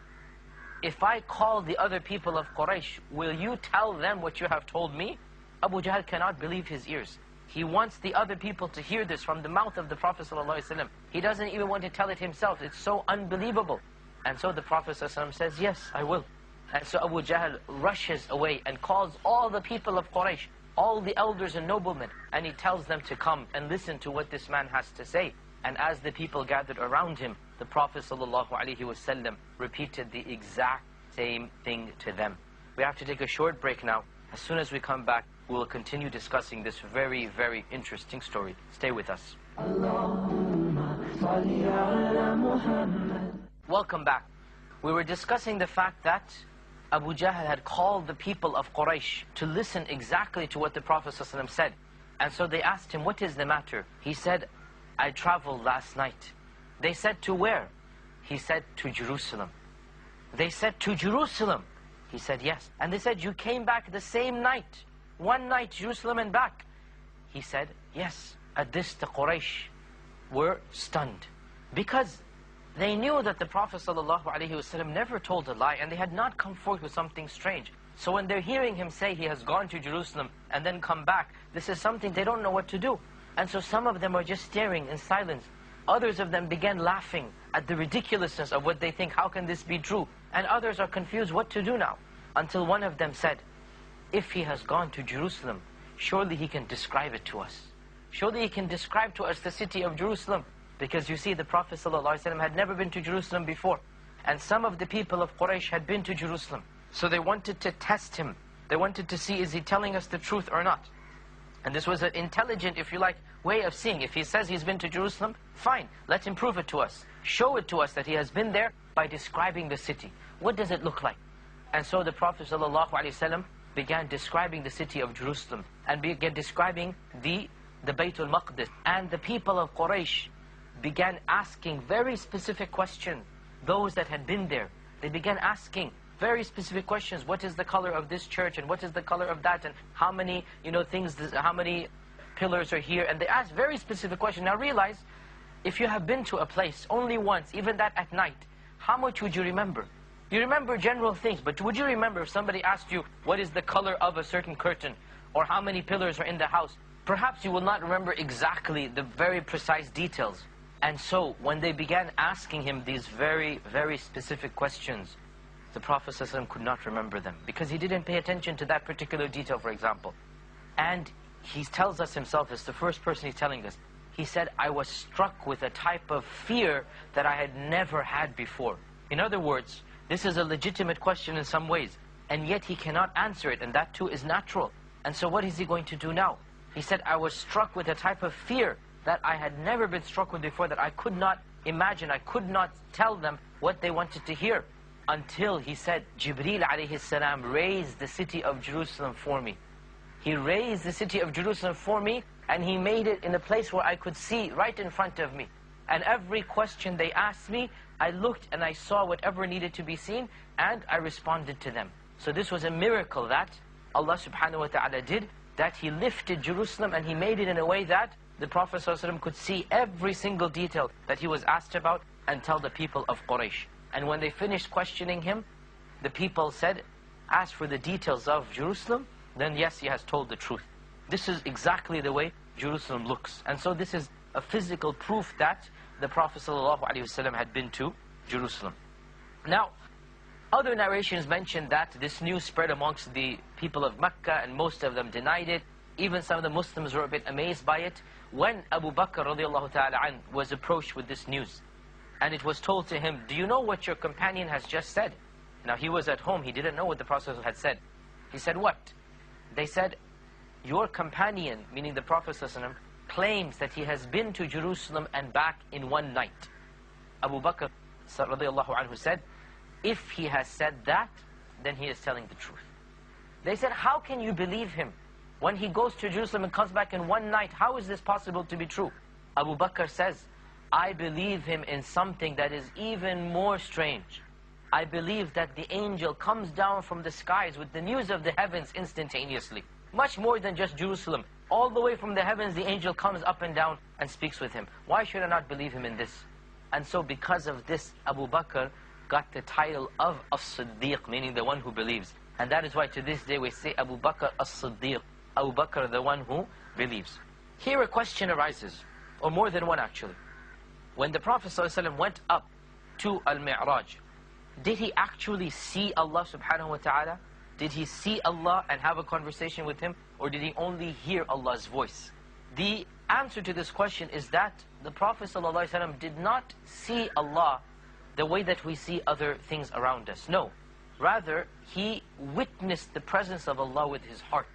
if I call the other people of Quraysh, will you tell them what you have told me? Abu Jahl cannot believe his ears. He wants the other people to hear this from the mouth of the Prophet ﷺ. He doesn't even want to tell it himself. It's so unbelievable. And so the Prophet ﷺ says, yes, I will. And so Abu Jahl rushes away and calls all the people of Quraysh, all the elders and noblemen, and he tells them to come and listen to what this man has to say. And as the people gathered around him, the Prophet ﷺ repeated the exact same thing to them. We have to take a short break now. As soon as we come back, we will continue discussing this very, very interesting story. Stay with us. Welcome back. We were discussing the fact that Abu Jahl had called the people of Quraysh to listen exactly to what the Prophet ﷺ said. And so they asked him, what is the matter? He said, I traveled last night. They said, to where? He said, to Jerusalem. They said, to Jerusalem? He said, yes. And they said, you came back the same night. 1 night, Jerusalem and back. He said, yes. At this, the Quraysh were stunned. Because they knew that the Prophet ﷺ never told a lie, and they had not come forth with something strange. So when they're hearing him say he has gone to Jerusalem and then come back, this is something they don't know what to do. And so some of them are just staring in silence. Others of them began laughing at the ridiculousness of what they think, how can this be true? And others are confused what to do now. Until one of them said, if he has gone to Jerusalem, surely he can describe it to us. Surely he can describe to us the city of Jerusalem. Because you see, the Prophet ﷺ had never been to Jerusalem before. And some of the people of Quraysh had been to Jerusalem. So they wanted to test him. They wanted to see, is he telling us the truth or not? And this was an intelligent, if you like, way of seeing. If he says he's been to Jerusalem, fine, let him prove it to us. Show it to us that he has been there by describing the city. What does it look like? And so the Prophet ﷺ began describing the city of Jerusalem, and began describing the Baytul Maqdis. And the people of Quraysh began asking very specific questions. Those that had been there, they began asking very specific questions. What is the color of this church, and what is the color of that, and how many, how many pillars are here? And they asked very specific questions. Now realize, if you have been to a place only once, even that at night, how much would you remember? You remember general things, but would you remember if somebody asked you, what is the color of a certain curtain, or how many pillars are in the house? Perhaps you will not remember exactly the very precise details. And so, when they began asking him these very, very specific questions, the Prophet ﷺ could not remember them, because he didn't pay attention to that particular detail, for example. And he tells us himself, as the first person he's telling us, he said, I was struck with a type of fear that I had never had before. In other words, this is a legitimate question in some ways, and yet he cannot answer it, and that too is natural. And so what is he going to do now? He said, I was struck with a type of fear that I had never been struck with before, that I could not imagine, I could not tell them what they wanted to hear. until he said, Jibreel alayhi salam raised the city of Jerusalem for me. He raised the city of Jerusalem for me, and he made it in a place where I could see right in front of me. And every question they asked me, I looked and I saw whatever needed to be seen, and I responded to them. So this was a miracle that Allah subhanahu wa ta'ala did, that He lifted Jerusalem and He made it in a way that the Prophet ﷺ could see every single detail that he was asked about and tell the people of Quraysh. And when they finished questioning him, the people said, as for the details of Jerusalem, then yes, he has told the truth. This is exactly the way Jerusalem looks. And so this is a physical proof that the Prophet ﷺ had been to Jerusalem. Now, other narrations mention that this news spread amongst the people of Mecca, and most of them denied it. Even some of the Muslims were a bit amazed by it. When Abu Bakr radiallahu ta'ala an was approached with this news, and it was told to him, do you know what your companion has just said? Now he was at home, he didn't know what the Prophet had said. He said, what? They said, your companion, meaning the Prophet ﷺ, claims that he has been to Jerusalem and back in one night. Abu Bakr radiallahu anhu said, if he has said that, then he is telling the truth. They said, how can you believe him? When he goes to Jerusalem and comes back in one night, how is this possible to be true? Abu Bakr says, I believe him in something that is even more strange. I believe that the angel comes down from the skies with the news of the heavens instantaneously. Much more than just Jerusalem. All the way from the heavens, the angel comes up and down and speaks with him. Why should I not believe him in this? And so because of this, Abu Bakr got the title of As-Siddiq, meaning the one who believes. And that is why to this day we say Abu Bakr As-Siddiq. Abu Bakr, the one who believes. Here a question arises, or more than one actually. When the Prophet ﷺ went up to Al-Mi'raj, did he actually see Allah subhanahu wa ta'ala? Did he see Allah and have a conversation with Him? Or did he only hear Allah's voice? The answer to this question is that the Prophet ﷺ did not see Allah the way that we see other things around us. No. Rather, he witnessed the presence of Allah with his heart.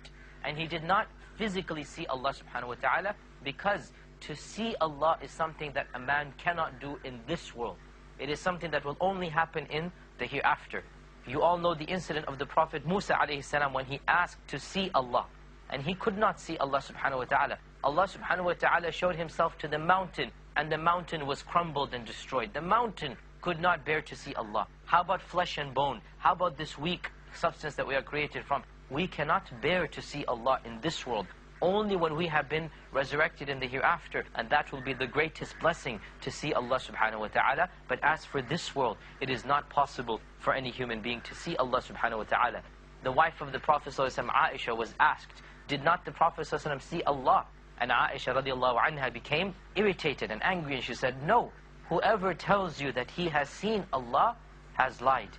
And he did not physically see Allah subhanahu wa ta'ala, because to see Allah is something that a man cannot do in this world. It is something that will only happen in the hereafter. You all know the incident of the Prophet Musa alayhi salam when he asked to see Allah. And he could not see Allah subhanahu wa ta'ala. Allah subhanahu wa ta'ala showed himself to the mountain, and the mountain was crumbled and destroyed. The mountain could not bear to see Allah. How about flesh and bone? How about this weak substance that we are created from? We cannot bear to see Allah in this world. Only when we have been resurrected in the hereafter, and that will be the greatest blessing, to see Allah subhanahu wa ta'ala. But as for this world, it is not possible for any human being to see Allah subhanahu wa ta'ala. The wife of the Prophet ﷺ, Aisha, was asked, did not the Prophet ﷺ see Allah? And Aisha radiallahu anha became irritated and angry, and she said, no, whoever tells you that he has seen Allah has lied.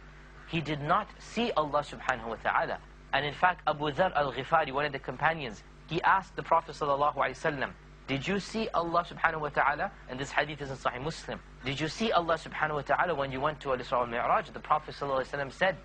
He did not see Allah subhanahu wa ta'ala. And in fact, Abu Dharr al-Ghifari, one of the companions, he asked the Prophet ﷺ, did you see Allah subhanahu wa ta'ala? And this hadith is in Sahih Muslim. Did you see Allah subhanahu wa ta'ala when you went to Al-Isra al-Mi'raj? The Prophet ﷺ said,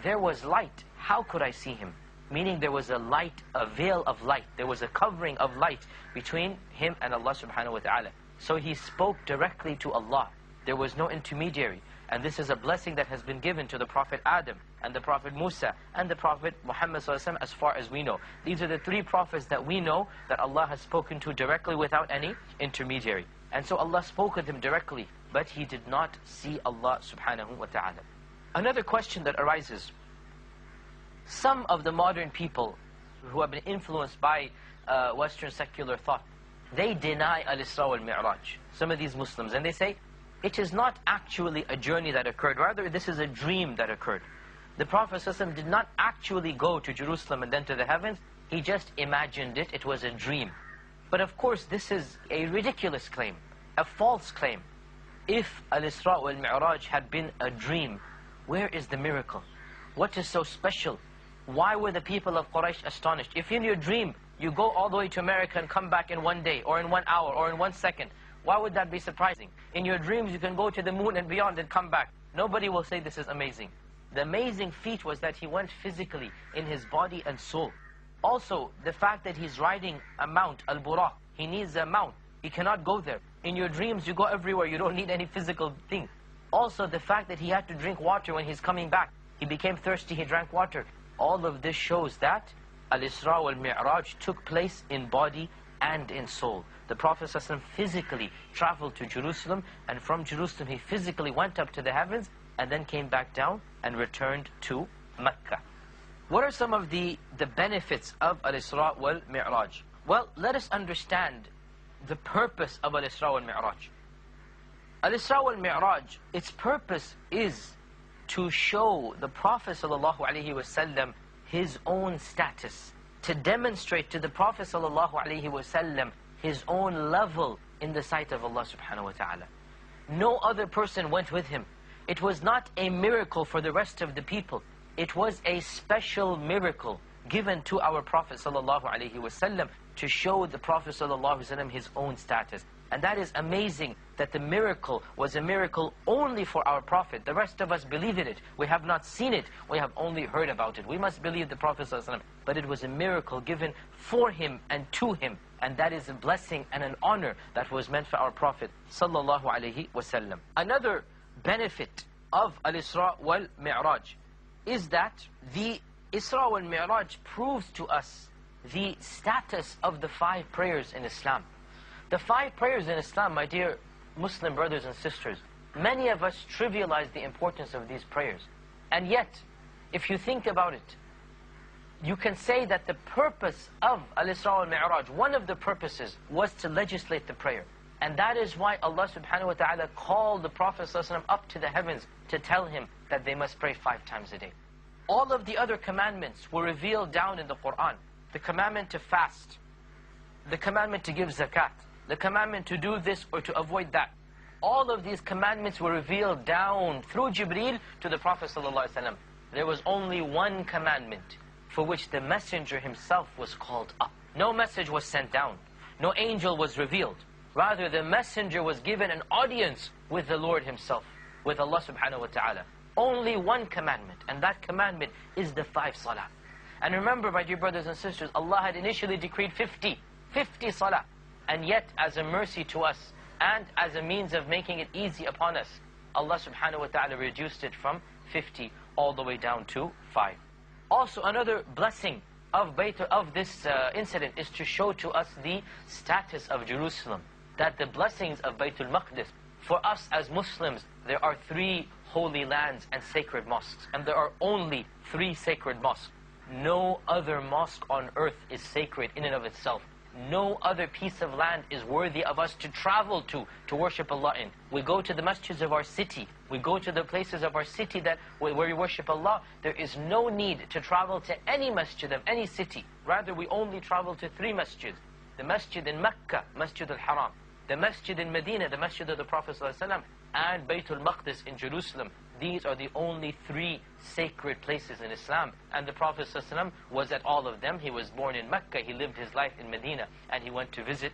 there was light. How could I see him? Meaning there was a light, a veil of light. There was a covering of light between him and Allah subhanahu wa ta'ala. So he spoke directly to Allah. There was no intermediary. And this is a blessing that has been given to the Prophet Adam, and the Prophet Musa, and the Prophet Muhammad ﷺ, as far as we know. These are the three prophets that we know that Allah has spoken to directly without any intermediary. And so Allah spoke with him directly, but he did not see Allah subhanahu wa ta'ala. Another question that arises, some of the modern people who have been influenced by Western secular thought, they deny Al-Isra wal-Mi'raj. Some of these Muslims, and they say, it is not actually a journey that occurred. Rather, this is a dream that occurred. The Prophet ﷺ did not actually go to Jerusalem and then to the heavens. He just imagined it. It was a dream. But of course, this is a ridiculous claim, a false claim. If Al-Isra wal-Mi'raj had been a dream, where is the miracle? What is so special? Why were the people of Quraysh astonished? If in your dream, you go all the way to America and come back in one day, or in 1 hour, or in 1 second, why would that be surprising? In your dreams, you can go to the moon and beyond and come back. Nobody will say this is amazing. The amazing feat was that he went physically in his body and soul. Also, the fact that he's riding a mount, Al-Buraq, he needs a mount. He cannot go there. In your dreams, you go everywhere. You don't need any physical thing. Also the fact that he had to drink water when he's coming back. He became thirsty, he drank water. All of this shows that Al-Isra wal-Mi'raj took place in body and in soul. The Prophet ﷺ physically traveled to Jerusalem, and from Jerusalem he physically went up to the heavens and then came back down and returned to Mecca. What are some of the benefits of Al-Isra wal-Mi'raj? Well, let us understand the purpose of Al-Isra wal-Mi'raj. Al-Isra wal-Mi'raj, its purpose is to show the Prophet ﷺ his own status, to demonstrate to the Prophet ﷺ his own level in the sight of Allah subhanahu wa ta'ala. No other person went with him. It was not a miracle for the rest of the people. It was a special miracle given to our Prophet ﷺ to show the Prophet ﷺ his own status. And that is amazing that the miracle was a miracle only for our Prophet. The rest of us believe in it. We have not seen it. We have only heard about it. We must believe the Prophet ﷺ. But it was a miracle given for him and to him. And that is a blessing and an honor that was meant for our Prophet ﷺ. Another benefit of Al-Isra wal-Mi'raj is that the Isra wal-Mi'raj proves to us the status of the 5 prayers in Islam. The 5 prayers in Islam, my dear Muslim brothers and sisters, many of us trivialize the importance of these prayers. And yet, if you think about it, you can say that the purpose of Al-Isra wal-Mi'raj, one of the purposes was to legislate the prayer. And that is why Allah subhanahu wa ta'ala called the Prophet ﷺ up to the heavens to tell him that they must pray 5 times a day. All of the other commandments were revealed down in the Qur'an. The commandment to fast, the commandment to give zakat, the commandment to do this or to avoid that. All of these commandments were revealed down through Jibreel to the Prophet ﷺ. There was only one commandment for which the messenger himself was called up. No message was sent down. No angel was revealed. Rather, the messenger was given an audience with the Lord himself, with Allah subhanahu wa ta'ala. Only one commandment, and that commandment is the 5 salah. And remember, my dear brothers and sisters, Allah had initially decreed 50 salah. And yet, as a mercy to us, and as a means of making it easy upon us, Allah subhanahu wa ta'ala reduced it from 50 all the way down to 5. Also, another blessing of this incident is to show to us the status of Jerusalem. That the blessings of Baytul Maqdis, for us as Muslims, there are 3 holy lands and sacred mosques. And there are only 3 sacred mosques. No other mosque on earth is sacred in and of itself. No other piece of land is worthy of us to travel to worship Allah in. We go to the masjids of our city. We go to the places of our city where we worship Allah. There is no need to travel to any masjid of any city. Rather, we only travel to 3 masjids. The masjid in Mecca, Masjid al-Haram. The masjid in Medina, the masjid of the Prophet ﷺ, and Baytul Maqdis in Jerusalem. These are the only 3 sacred places in Islam. And the Prophet ﷺ was at all of them. He was born in Mecca, he lived his life in Medina, and he went to visit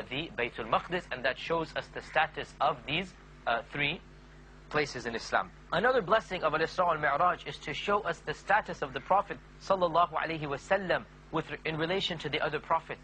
the Baytul Maqdis, and that shows us the status of these 3 places in Islam. Another blessing of Al-Isra wal-Mi'raj is to show us the status of the Prophet ﷺ in relation to the other prophets.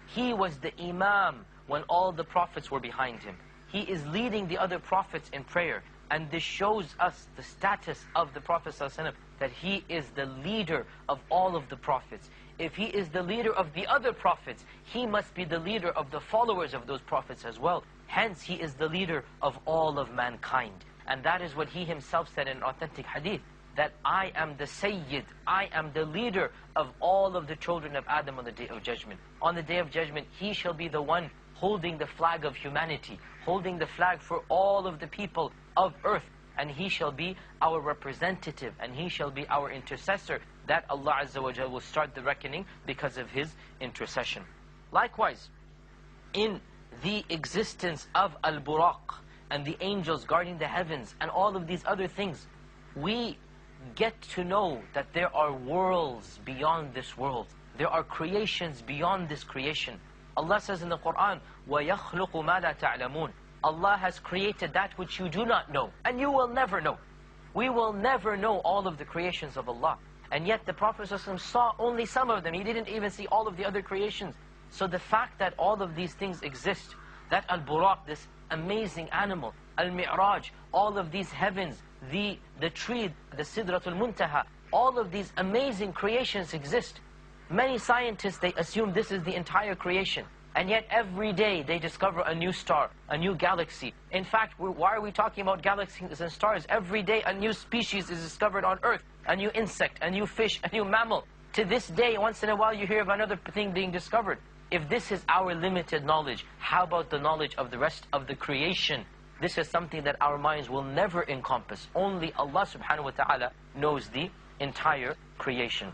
He was the Imam when all the prophets were behind him. He is leading the other prophets in prayer. And this shows us the status of the Prophet ﷺ, that he is the leader of all of the prophets. If he is the leader of the other prophets, he must be the leader of the followers of those prophets as well. Hence, he is the leader of all of mankind. And that is what he himself said in an authentic hadith, that I am the Sayyid, I am the leader of all of the children of Adam on the Day of Judgment. On the Day of Judgment, he shall be the one holding the flag of humanity, holding the flag for all of the people of earth, and he shall be our representative, and he shall be our intercessor, that Allah Azza wa Jalla will start the reckoning because of his intercession. Likewise, in the existence of Al-Buraq, and the angels guarding the heavens, and all of these other things, we get to know that there are worlds beyond this world. There are creations beyond this creation. Allah says in the Qur'an, وَيَخْلُقُ مَا لَا تَعْلَمُونَ. Allah has created that which you do not know, and you will never know. We will never know all of the creations of Allah. And yet the Prophet ﷺ saw only some of them. He didn't even see all of the other creations. So the fact that all of these things exist, that Al-Buraq, this amazing animal, Al-Mi'raj, all of these heavens, the tree, the Sidratul Muntaha, all of these amazing creations exist. Many scientists, they assume this is the entire creation. And yet every day they discover a new star, a new galaxy. In fact, why are we talking about galaxies and stars? Every day a new species is discovered on Earth, a new insect, a new fish, a new mammal. To this day, once in a while you hear of another thing being discovered. If this is our limited knowledge, how about the knowledge of the rest of the creation? This is something that our minds will never encompass. Only Allah subhanahu wa ta'ala knows the entire creation.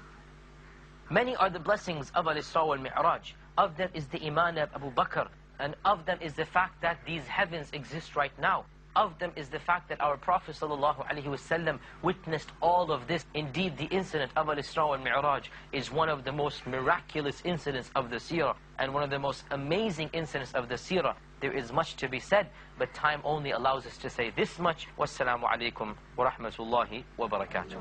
Many are the blessings of Al-Isra wal-Mi'raj. Of them is the Iman of Abu Bakr. And of them is the fact that these heavens exist right now. Of them is the fact that our Prophet ﷺ witnessed all of this. Indeed, the incident of Al-Isra wal-Mi'raj is one of the most miraculous incidents of the seerah, and one of the most amazing incidents of the seerah. There is much to be said, but time only allows us to say this much. Wassalamu alaikum wa rahmatullahi wa barakatuh.